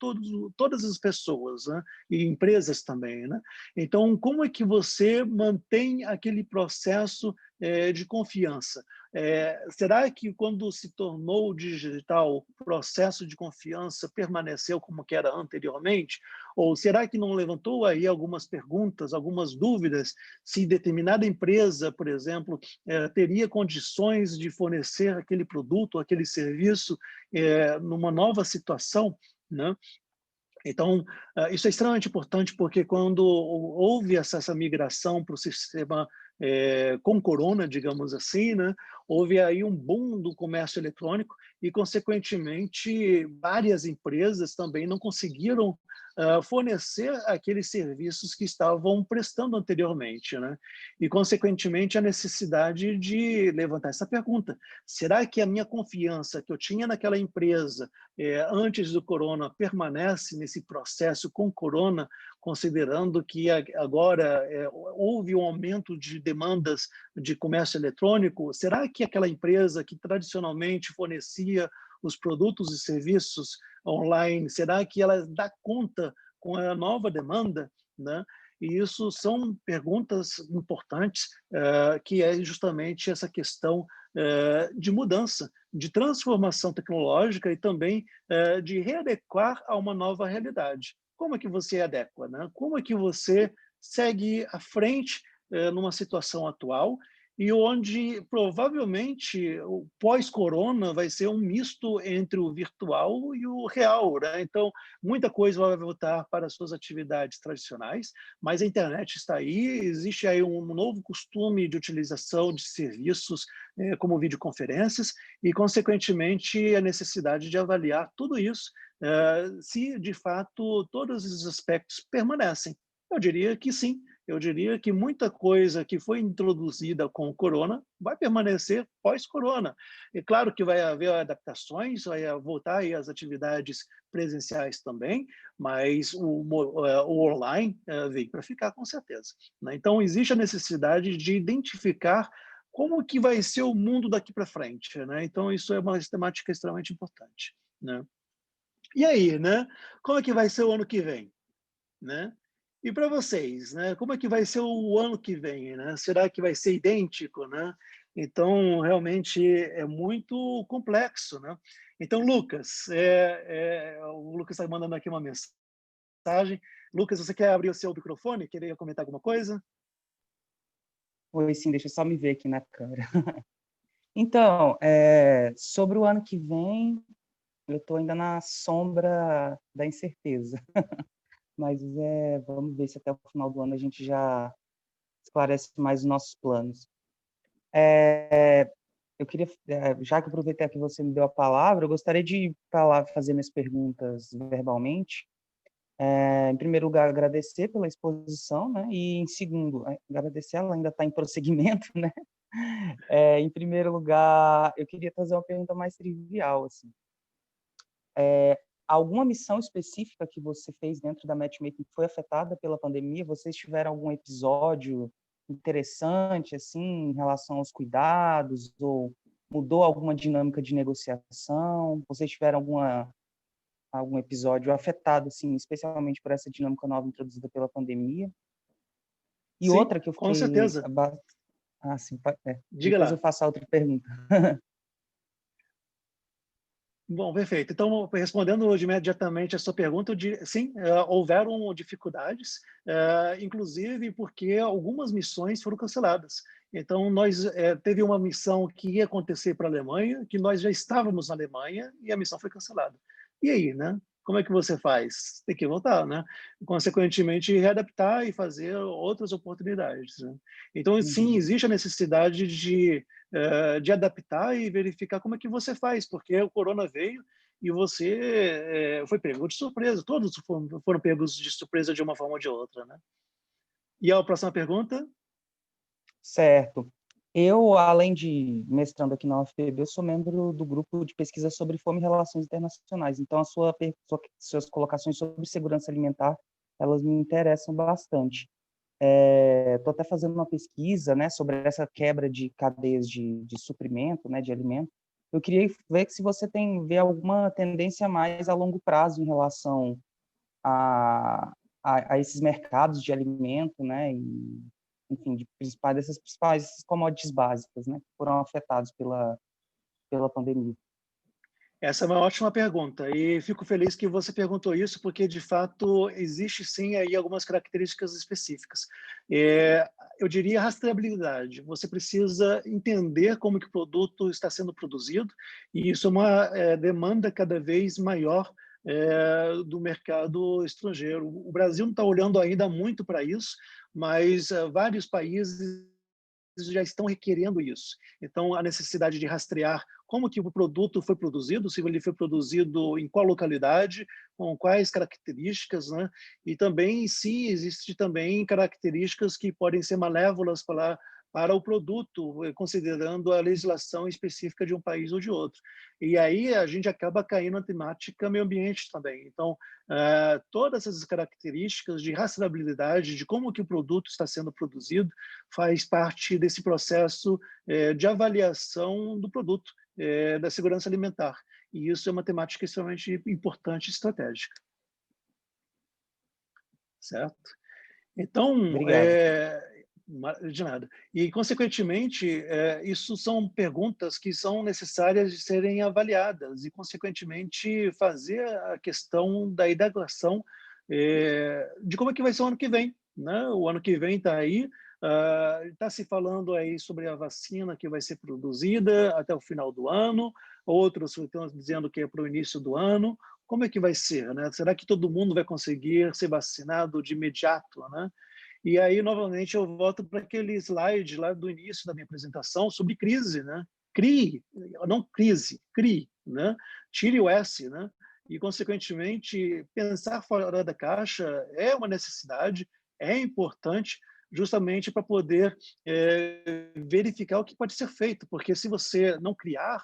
todas as pessoas, né? E empresas também, né? Então, como é que você mantém aquele processo de confiança? Será que quando se tornou digital, o processo de confiança permaneceu como que era anteriormente? Ou será que não levantou aí algumas perguntas, algumas dúvidas, se determinada empresa, por exemplo, teria condições de fornecer aquele produto, aquele serviço numa nova situação, né? Então, isso é extremamente importante porque quando houve essa migração para o sistema com corona, digamos assim, né, houve aí um boom do comércio eletrônico e, consequentemente, várias empresas também não conseguiram fornecer aqueles serviços que estavam prestando anteriormente, né? E, consequentemente, a necessidade de levantar essa pergunta: será que a minha confiança que eu tinha naquela empresa antes do corona permanece nesse processo com corona, considerando que agora houve um aumento de demandas de comércio eletrônico? Será que aquela empresa que tradicionalmente fornecia os produtos e serviços online, será que ela dá conta com a nova demanda, né? E isso são perguntas importantes, que é justamente essa questão de mudança, de transformação tecnológica e também de readequar a uma nova realidade. Como é que você adequa, né? Como é que você segue à frente numa situação atual e onde provavelmente o pós-corona vai ser um misto entre o virtual e o real, né? Então, muita coisa vai voltar para as suas atividades tradicionais, mas a internet está aí, existe aí um novo costume de utilização de serviços como videoconferências e, consequentemente, a necessidade de avaliar tudo isso, se de fato todos os aspectos permanecem. Eu diria que sim. Eu diria que muita coisa que foi introduzida com o corona vai permanecer pós-corona. É claro que vai haver adaptações, vai voltar aí às atividades presenciais também, mas o online veio para ficar com certeza, né? Então, existe a necessidade de identificar como que vai ser o mundo daqui para frente, né? Então, isso é uma temática extremamente importante, né? E aí, né? Como é que vai ser o ano que vem, né? E para vocês, né? Como é que vai ser o ano que vem, né? Será que vai ser idêntico, né? Então, realmente é muito complexo, né? Então, Lucas, o Lucas está mandando aqui uma mensagem. Lucas, você quer abrir o seu microfone? Queria comentar alguma coisa? Oi, sim, deixa eu só me ver aqui na câmera. Então, sobre o ano que vem, eu estou ainda na sombra da incerteza. Mas vamos ver se até o final do ano a gente já esclarece mais os nossos planos. Eu queria, já que aproveitei que você me deu a palavra, eu gostaria de fazer minhas perguntas verbalmente. Em primeiro lugar, agradecer pela exposição, né? E em segundo, agradecer, ela ainda está em prosseguimento, né? Em primeiro lugar, eu queria fazer uma pergunta mais trivial, assim. Alguma missão específica que você fez dentro da Matchmaking foi afetada pela pandemia? Vocês tiveram algum episódio interessante, assim, em relação aos cuidados, ou mudou alguma dinâmica de negociação? Vocês tiveram algum episódio afetado, assim, especialmente por essa dinâmica nova introduzida pela pandemia? E Sim, outra que eu com fiquei... certeza. sim, Diga depois eu lá. faço a outra pergunta. Bom, perfeito. Então, respondendo imediatamente a sua pergunta, sim, houveram dificuldades, inclusive porque algumas missões foram canceladas. Então, nós teve uma missão que ia acontecer para a Alemanha, que nós já estávamos na Alemanha e a missão foi cancelada. E aí, né? Como é que você faz? Tem que voltar, né? Consequentemente, readaptar e fazer outras oportunidades, né? Então, sim, existe a necessidade de adaptar e verificar como é que você faz, porque o corona veio e você foi pego de surpresa. Todos foram pegos de surpresa de uma forma ou de outra, né? E a próxima pergunta? Certo. Eu, além de mestrando aqui na UFPB, eu sou membro do grupo de pesquisa sobre fome e relações internacionais. Então, suas colocações sobre segurança alimentar, elas me interessam bastante. Estou até fazendo uma pesquisa, né, sobre essa quebra de cadeias de suprimento, né, de alimento. Eu queria ver se você vê alguma tendência mais a longo prazo em relação a esses mercados de alimento, né, e, enfim, dessas principais commodities básicas, né, que foram afetados pela pandemia. Essa é uma ótima pergunta e fico feliz que você perguntou isso, porque de fato existe sim aí algumas características específicas. Eu diria rastreabilidade. Você precisa entender como que o produto está sendo produzido e isso é uma demanda cada vez maior do mercado estrangeiro. O Brasil não está olhando ainda muito para isso, mas vários países já estão requerendo isso. Então, a necessidade de rastrear como que o produto foi produzido, se ele foi produzido em qual localidade, com quais características, né? E também se existe também características que podem ser malévolas para o produto, considerando a legislação específica de um país ou de outro. E aí a gente acaba caindo na temática meio ambiente também. Então, todas essas características de rastreabilidade, de como que o produto está sendo produzido, faz parte desse processo de avaliação do produto, da segurança alimentar. E isso é uma temática extremamente importante e estratégica. Certo? Então, Obrigado. de nada. E, consequentemente, isso são perguntas que são necessárias de serem avaliadas e, consequentemente, fazer a questão da indagação de como é que vai ser o ano que vem. Né? O ano que vem está aí, está se falando aí sobre a vacina que vai ser produzida até o final do ano, outros estão dizendo que é para o início do ano. Como é que vai ser? Né? Será que todo mundo vai conseguir ser vacinado de imediato? Né? E aí, novamente, eu volto para aquele slide lá do início da minha apresentação sobre crise. Né? CRI, não crise, CRI. Né? Tire o S. Né? E, consequentemente, pensar fora da caixa é uma necessidade, é importante, justamente para poder verificar o que pode ser feito, porque se você não criar,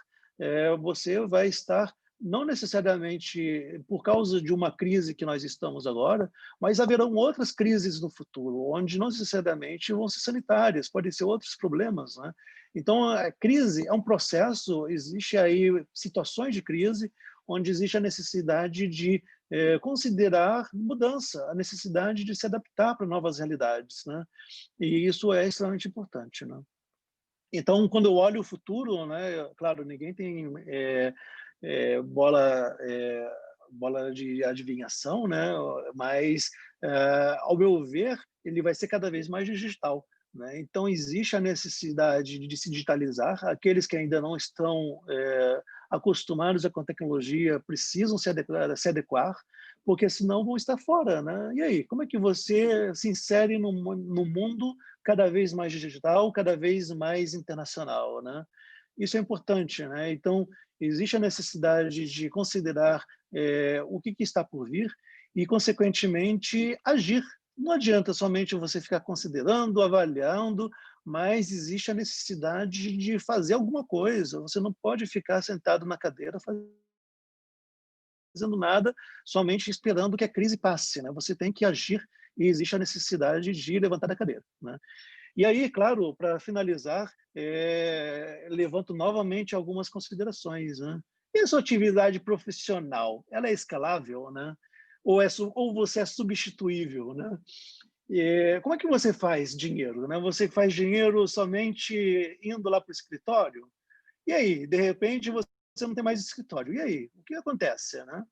você vai estar não necessariamente por causa de uma crise que nós estamos agora, mas haverão outras crises no futuro, onde não necessariamente vão ser sanitárias, podem ser outros problemas. Né? Então, a crise é um processo, existe aí situações de crise, onde existe a necessidade de considerar mudança, a necessidade de se adaptar para novas realidades. Né? E isso é extremamente importante. Né? Então, quando eu olho o futuro, né, claro, ninguém tem bola de adivinhação, né, mas, ao meu ver, ele vai ser cada vez mais digital. Né? Então, existe a necessidade de se digitalizar. Aqueles que ainda não estão acostumados com a tecnologia precisam se adequar, porque senão vão estar fora. Né? E aí, como é que você se insere no mundo cada vez mais digital, cada vez mais internacional? Né? Isso é importante. Né? Então, existe a necessidade de considerar o que está por vir e, consequentemente, agir. Não adianta somente você ficar considerando, avaliando, mas existe a necessidade de fazer alguma coisa. Você não pode ficar sentado na cadeira fazendo nada, somente esperando que a crise passe. Né? Você tem que agir e existe a necessidade de levantar da cadeira. Né? E aí, claro, para finalizar, levanto novamente algumas considerações. Né? E a sua atividade profissional, ela é escalável? Né? Ou você é substituível? Né? Como é que você faz dinheiro? Né? Você faz dinheiro somente indo lá para o escritório? E aí, de repente, você não tem mais escritório. E aí, o que acontece? Né?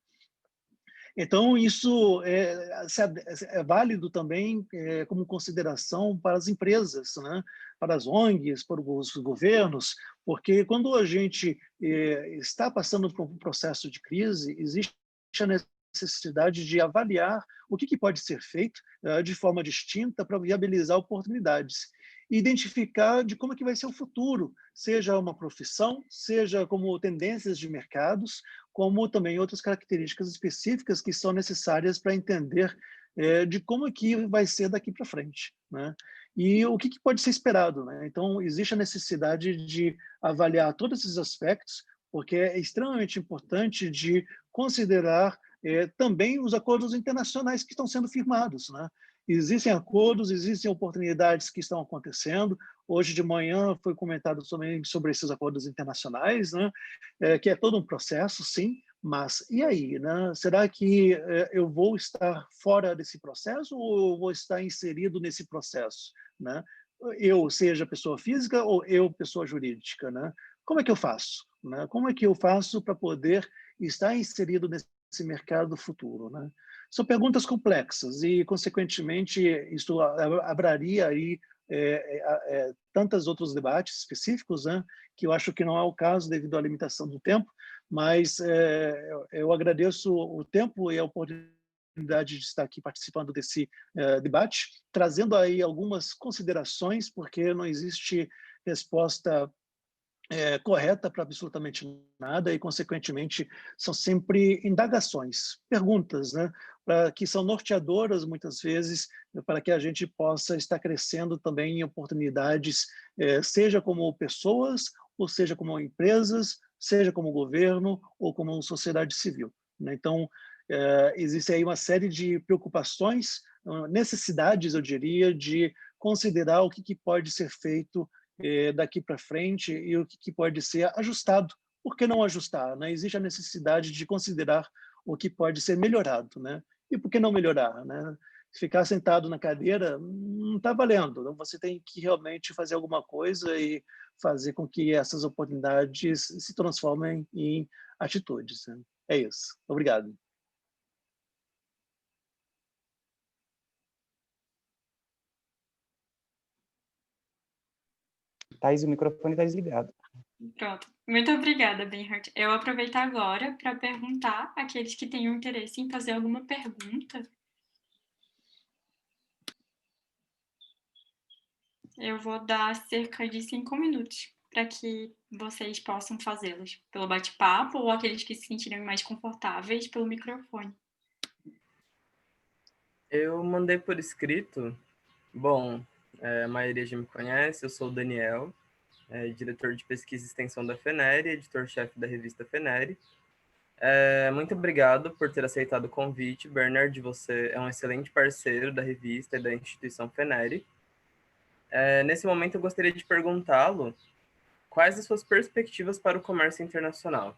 Então, isso é válido também como consideração para as empresas, né? Para as ONGs, para os governos, porque quando a gente está passando por um processo de crise, existe a necessidade de avaliar o que pode ser feito de forma distinta para viabilizar oportunidades e identificar de como é que vai ser o futuro, seja uma profissão, seja como tendências de mercados, como também outras características específicas que são necessárias para entender de como é que vai ser daqui para frente. Né? e o que pode ser esperado, né? Então, existe a necessidade de avaliar todos esses aspectos, porque é extremamente importante de considerar também os acordos internacionais que estão sendo firmados, né? Existem acordos, existem oportunidades que estão acontecendo. Hoje de manhã foi comentado sobre esses acordos internacionais, né? Que é todo um processo, sim, mas e aí, né? Será que eu vou estar fora desse processo ou eu vou estar inserido nesse processo, né? Eu seja pessoa física ou eu pessoa jurídica, né? Como é que eu faço, né? Como é que eu faço para poder estar inserido nesse mercado futuro, né? São perguntas complexas e, consequentemente, isso abriria aí tantos outros debates específicos, né, que eu acho que não é o caso devido à limitação do tempo, mas eu agradeço o tempo e a oportunidade de estar aqui participando desse debate, trazendo aí algumas considerações, porque não existe resposta correta para absolutamente nada e, consequentemente, são sempre indagações, perguntas, né, que são norteadoras, muitas vezes, para que a gente possa estar crescendo também em oportunidades, seja como pessoas, ou seja como empresas, seja como governo ou como sociedade civil, né? Então, existe aí uma série de preocupações, necessidades, eu diria, de considerar o que pode ser feito daqui para frente e o que pode ser ajustado. Por que não ajustar, né? Existe a necessidade de considerar o que pode ser melhorado, né? E por que não melhorar, né? Ficar sentado na cadeira não está valendo. Então, você tem que realmente fazer alguma coisa e fazer com que essas oportunidades se transformem em atitudes, né? É isso. Obrigado. Thais, o microfone está desligado. Pronto. Muito obrigada, Bernhard. Eu vou aproveitar agora para perguntar àqueles que tenham interesse em fazer alguma pergunta. Eu vou dar cerca de 5 minutos para que vocês possam fazê-los pelo bate-papo ou aqueles que se sentirem mais confortáveis pelo microfone. Eu mandei por escrito. Bom, a maioria já me conhece, eu sou o Daniel, diretor de pesquisa e extensão da FENERE, editor-chefe da revista FENERE. Muito obrigado por ter aceitado o convite, Bernard. Você é um excelente parceiro da revista e da instituição FENERE. Nesse momento, eu gostaria de perguntá-lo quais as suas perspectivas para o comércio internacional.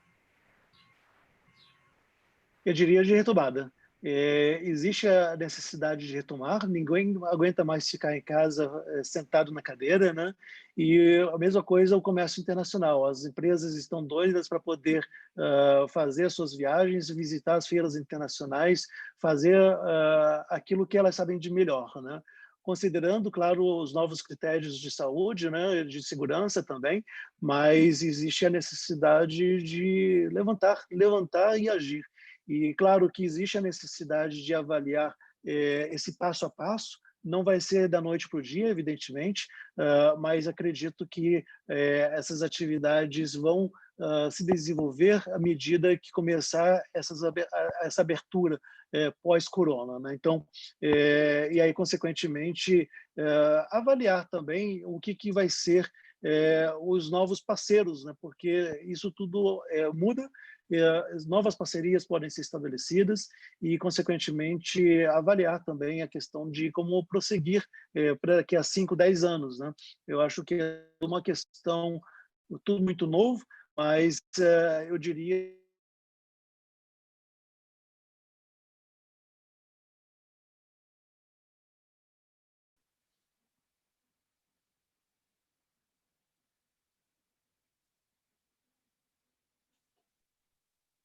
Eu diria de retomada. Existe a necessidade de retomar, ninguém aguenta mais ficar em casa sentado na cadeira, né? E a mesma coisa o comércio internacional. As empresas estão doidas para poder fazer as suas viagens, visitar as feiras internacionais, fazer aquilo que elas sabem de melhor, né? Considerando, claro, os novos critérios de saúde, né, de segurança também, mas existe a necessidade de levantar e agir. E claro que existe a necessidade de avaliar esse passo a passo, não vai ser da noite para o dia, evidentemente, mas acredito que essas atividades vão se desenvolver à medida que começar essa abertura pós-corona, né? Então, e aí, consequentemente, avaliar também o que vai ser os novos parceiros, né? Porque isso tudo muda, novas parcerias podem ser estabelecidas e, consequentemente, avaliar também a questão de como prosseguir para daqui a 5, 10 anos, né? Eu acho que é uma questão tudo muito novo, mas eu diria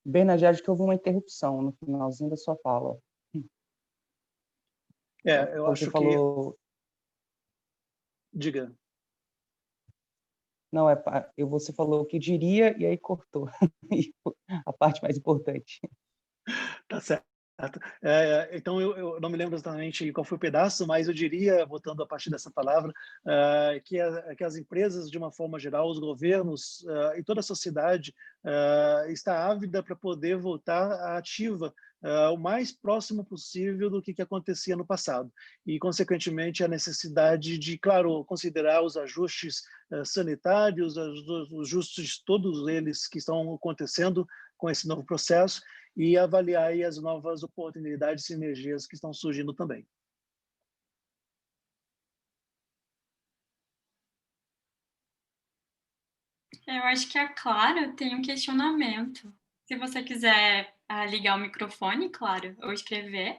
Bernard, acho que houve uma interrupção no finalzinho da sua fala. eu Você acho falou... que... Diga. Não, você falou o que diria e aí cortou. A parte mais importante. Tá certo. Então, eu não me lembro exatamente qual foi o pedaço, mas eu diria, voltando a partir dessa palavra, que as empresas, de uma forma geral, os governos e toda a sociedade está ávida para poder voltar à ativa o mais próximo possível do que acontecia no passado. E, consequentemente, a necessidade de, claro, considerar os ajustes sanitários, os ajustes todos eles que estão acontecendo com esse novo processo e avaliar aí as novas oportunidades e sinergias que estão surgindo também. Eu acho que a Clara tem um questionamento. Se você quiser ligar o microfone, claro, ou escrever.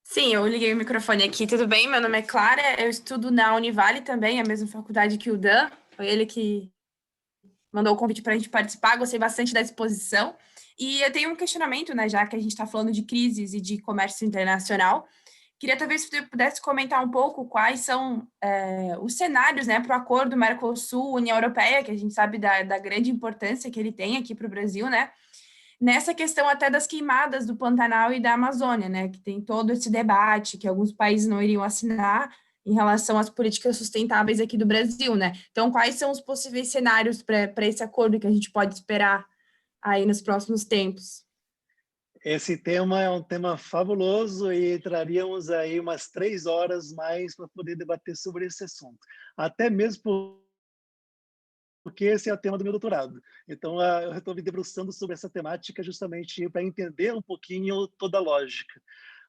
Sim, eu liguei o microfone aqui. Tudo bem? Meu nome é Clara, eu estudo na Univale também, a mesma faculdade que o Dan. Foi ele que mandou o convite para a gente participar, gostei bastante da exposição. E eu tenho um questionamento, né, já que a gente está falando de crises e de comércio internacional. Queria talvez se você pudesse comentar um pouco quais são os cenários, né, para o acordo Mercosul-União Europeia, que a gente sabe da grande importância que ele tem aqui para o Brasil, né, nessa questão até das queimadas do Pantanal e da Amazônia, né, que tem todo esse debate que alguns países não iriam assinar em relação às políticas sustentáveis aqui do Brasil, né? Então, quais são os possíveis cenários para esse acordo que a gente pode esperar aí nos próximos tempos? Esse tema é um tema fabuloso e traríamos aí umas 3 horas mais para poder debater sobre esse assunto. Até mesmo porque esse é o tema do meu doutorado. Então, eu estou me debruçando sobre essa temática justamente para entender um pouquinho toda a lógica.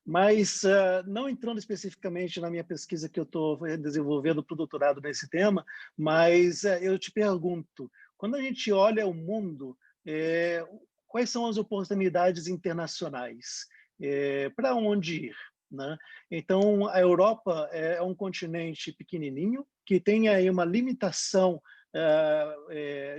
Mas, não entrando especificamente na minha pesquisa que eu estou desenvolvendo para o doutorado nesse tema, mas eu te pergunto, quando a gente olha o mundo, quais são as oportunidades internacionais? Para onde ir? Né? Então, a Europa é um continente pequenininho, que tem aí uma limitação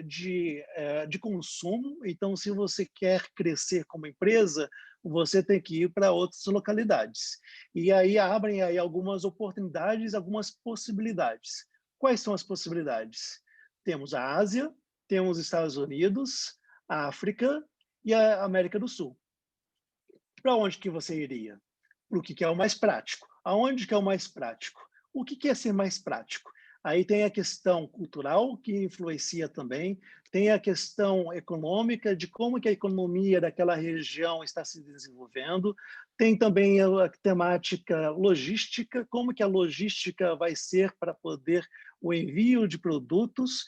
de consumo. Então, se você quer crescer como empresa, você tem que ir para outras localidades. E aí abrem aí algumas oportunidades, algumas possibilidades. Quais são as possibilidades? Temos a Ásia, temos os Estados Unidos, a África e a América do Sul. Para onde que você iria? Para o que é o mais prático? Aonde que é o mais prático? O que é ser mais prático? Aí tem a questão cultural, que influencia também, tem a questão econômica, de como que a economia daquela região está se desenvolvendo, tem também a temática logística, como que a logística vai ser para poder o envio de produtos,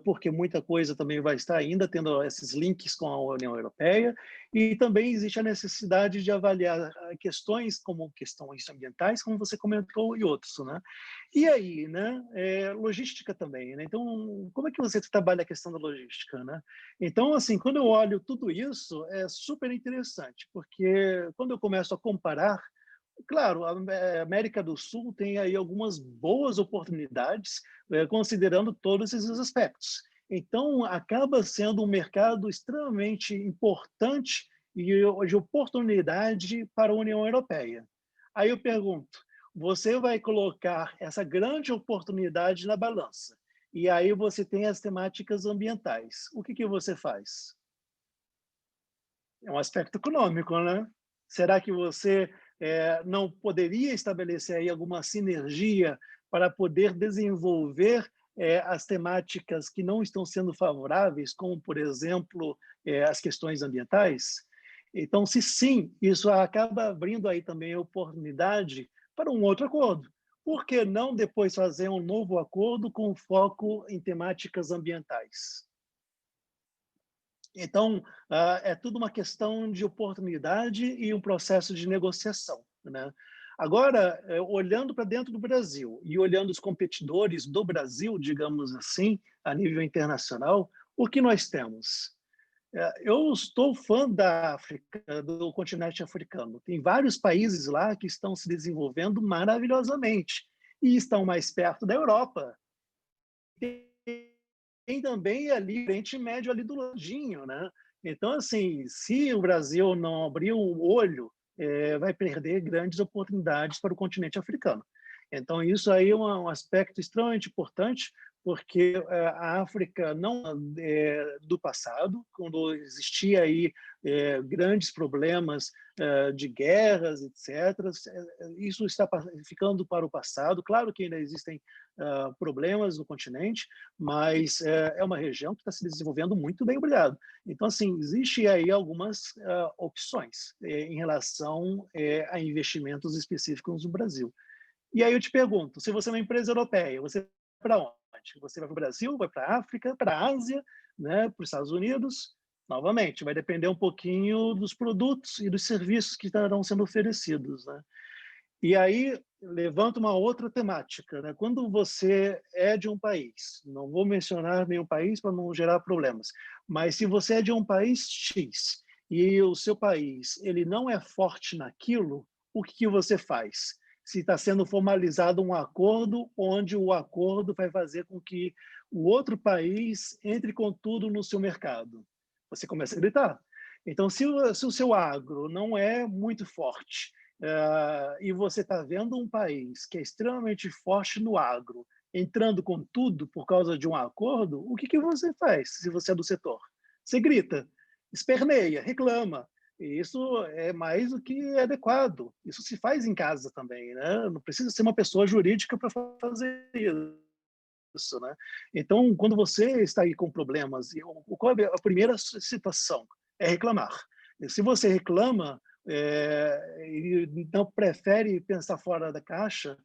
porque muita coisa também vai estar ainda tendo esses links com a União Europeia, e também existe a necessidade de avaliar questões como questões ambientais, como você comentou, e outros, né? E aí, né? Logística também, né? Então, como é que você trabalha a questão da logística, né? Então, assim, quando eu olho tudo isso, é super interessante, porque quando eu começo a comparar, claro, a América do Sul tem aí algumas boas oportunidades, considerando todos esses aspectos. Então, acaba sendo um mercado extremamente importante e de oportunidade para a União Europeia. Aí eu pergunto, você vai colocar essa grande oportunidade na balança, e aí você tem as temáticas ambientais. O que você faz? É um aspecto econômico, né? Será que você não poderia estabelecer aí alguma sinergia para poder desenvolver as temáticas que não estão sendo favoráveis, como, por exemplo, as questões ambientais? Então, se sim, isso acaba abrindo aí também a oportunidade para um outro acordo. Por que não depois fazer um novo acordo com foco em temáticas ambientais? Então, é tudo uma questão de oportunidade e um processo de negociação, né? Agora, olhando para dentro do Brasil e olhando os competidores do Brasil, digamos assim, a nível internacional, o que nós temos? Eu estou fã da África, do continente africano. Tem vários países lá que estão se desenvolvendo maravilhosamente e estão mais perto da Europa. Tem também ali o Oriente Médio ali do ladinho, né? Então, assim, se o Brasil não abrir o olho, vai perder grandes oportunidades para o continente africano. Então, isso aí é um aspecto extremamente importante, porque a África não é do passado, quando existia aí grandes problemas de guerras, etc. Isso está ficando para o passado. Claro que ainda existem problemas no continente, mas é uma região que está se desenvolvendo muito bem, obrigado. Então, assim, existe aí algumas opções em relação a investimentos específicos no Brasil. E aí eu te pergunto, se você é uma empresa europeia, você vai para onde? Você vai para o Brasil, vai para a África, para a Ásia, né, para os Estados Unidos? Novamente, vai depender um pouquinho dos produtos e dos serviços que estarão sendo oferecidos, né? E aí levanta uma outra temática, né? Quando você é de um país, não vou mencionar nenhum país para não gerar problemas, mas se você é de um país X e o seu país ele não é forte naquilo, o que você faz? Se está sendo formalizado um acordo, onde o acordo vai fazer com que o outro país entre com tudo no seu mercado, você começa a gritar. Então, se o seu agro não é muito forte, e você está vendo um país que é extremamente forte no agro, entrando com tudo por causa de um acordo, o que você faz se você é do setor? Você grita, esperneia, reclama. E isso é mais do que adequado. Isso se faz em casa também, né? Não precisa ser uma pessoa jurídica para fazer isso, né? Então, quando você está aí com problemas, qual é a primeira situação? É reclamar. E se você reclama e não prefere pensar fora da caixa,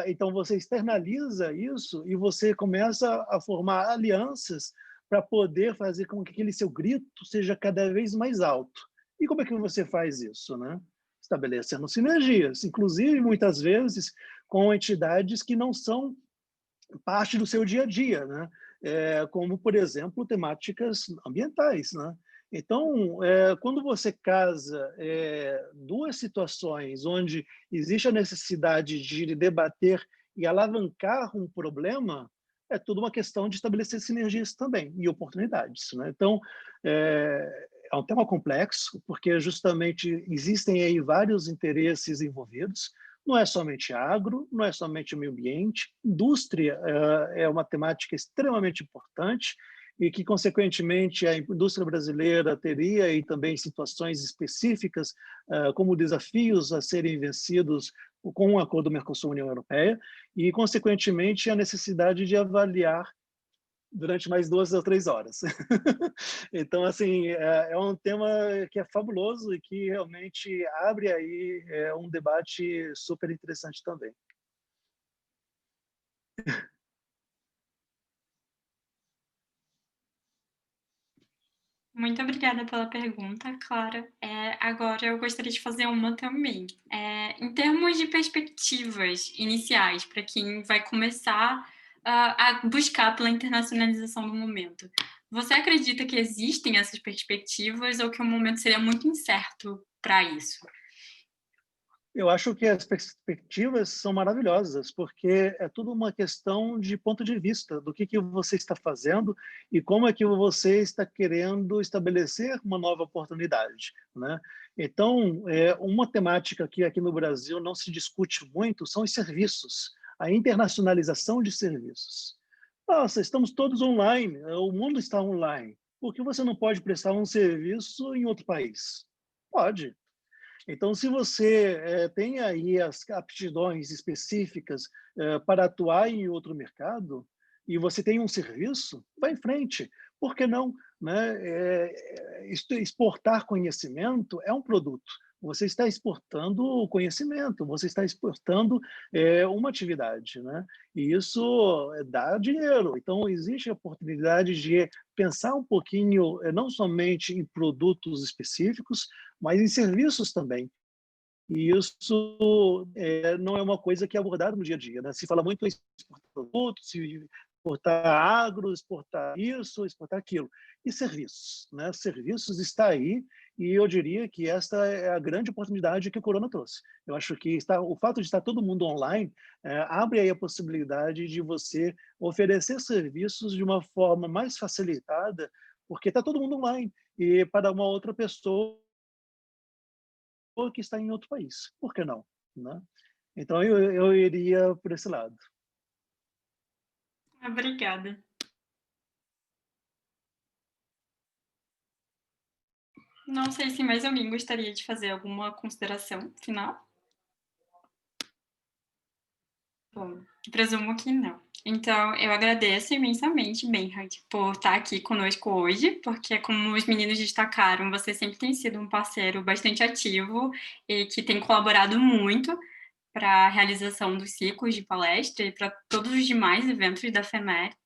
então você externaliza isso e você começa a formar alianças para poder fazer com que aquele seu grito seja cada vez mais alto. E como é que você faz isso, né? Estabelecendo sinergias, inclusive muitas vezes com entidades que não são parte do seu dia a dia, né? Como, por exemplo, temáticas ambientais, né? Então, quando você casa duas situações onde existe a necessidade de debater e alavancar um problema, é tudo uma questão de estabelecer sinergias também e oportunidades, né? Então, é um tema complexo, porque justamente existem aí vários interesses envolvidos. Não é somente agro, não é somente o meio ambiente. Indústria é uma temática extremamente importante e que, consequentemente, a indústria brasileira teria aí também situações específicas, como desafios a serem vencidos com o acordo Mercosul-União Europeia e, consequentemente, a necessidade de avaliar durante mais 2 ou 3 horas. Então, assim, é um tema que é fabuloso e que realmente abre aí um debate super interessante também. Muito obrigada pela pergunta, Clara. Agora eu gostaria de fazer uma também. Em termos de perspectivas iniciais para quem vai começar a buscar pela internacionalização do momento, você acredita que existem essas perspectivas ou que o momento seria muito incerto para isso? Eu acho que as perspectivas são maravilhosas, porque é tudo uma questão de ponto de vista, do que você está fazendo e como é que você está querendo estabelecer uma nova oportunidade, né? Então, uma temática que aqui no Brasil não se discute muito são os serviços, a internacionalização de serviços. Nossa, estamos todos online, o mundo está online. Por que você não pode prestar um serviço em outro país? Pode. Então, se você tem aí as aptidões específicas para atuar em outro mercado e você tem um serviço, vá em frente. Por que não? Né? Exportar conhecimento é um produto. Você está exportando o conhecimento, você está exportando uma atividade, né? E isso dá dinheiro. Então, existe a oportunidade de pensar um pouquinho, não somente em produtos específicos, mas em serviços também. E isso não é uma coisa que é abordada no dia a dia, né? Se fala muito em exportar produtos, exportar agro, exportar isso, exportar aquilo. E serviços, né? Serviços está aí e eu diria que esta é a grande oportunidade que o Corona trouxe. Eu acho que o fato de estar todo mundo online abre aí a possibilidade de você oferecer serviços de uma forma mais facilitada, porque está todo mundo online. E para uma outra pessoa que está em outro país. Por que não? Né? Então, eu iria por esse lado. Obrigada. Não sei se mais alguém gostaria de fazer alguma consideração final. Bom, presumo que não. Então, eu agradeço imensamente, Benhard, por estar aqui conosco hoje, porque, como os meninos destacaram, você sempre tem sido um parceiro bastante ativo e que tem colaborado muito para a realização dos ciclos de palestra e para todos os demais eventos da FENERE.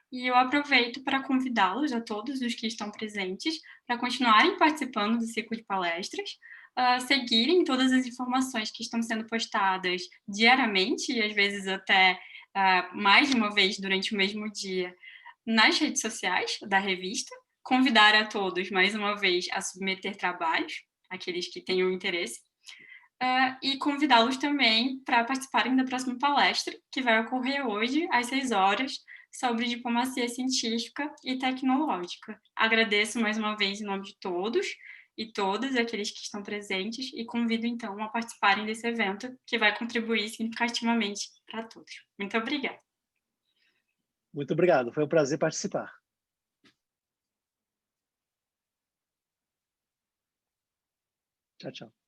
E eu aproveito para convidá-los, a todos os que estão presentes, para continuarem participando do ciclo de palestras, seguirem todas as informações que estão sendo postadas diariamente, e às vezes até mais de uma vez durante o mesmo dia, nas redes sociais da revista, convidar a todos, mais uma vez, a submeter trabalhos, aqueles que tenham interesse, e convidá-los também para participarem da próxima palestra, que vai ocorrer hoje, às 6 horas, sobre diplomacia científica e tecnológica. Agradeço mais uma vez em nome de todos e todas aqueles que estão presentes e convido, então, a participarem desse evento, que vai contribuir significativamente para todos. Muito obrigada. Muito obrigado, foi um prazer participar. Tchau, tchau.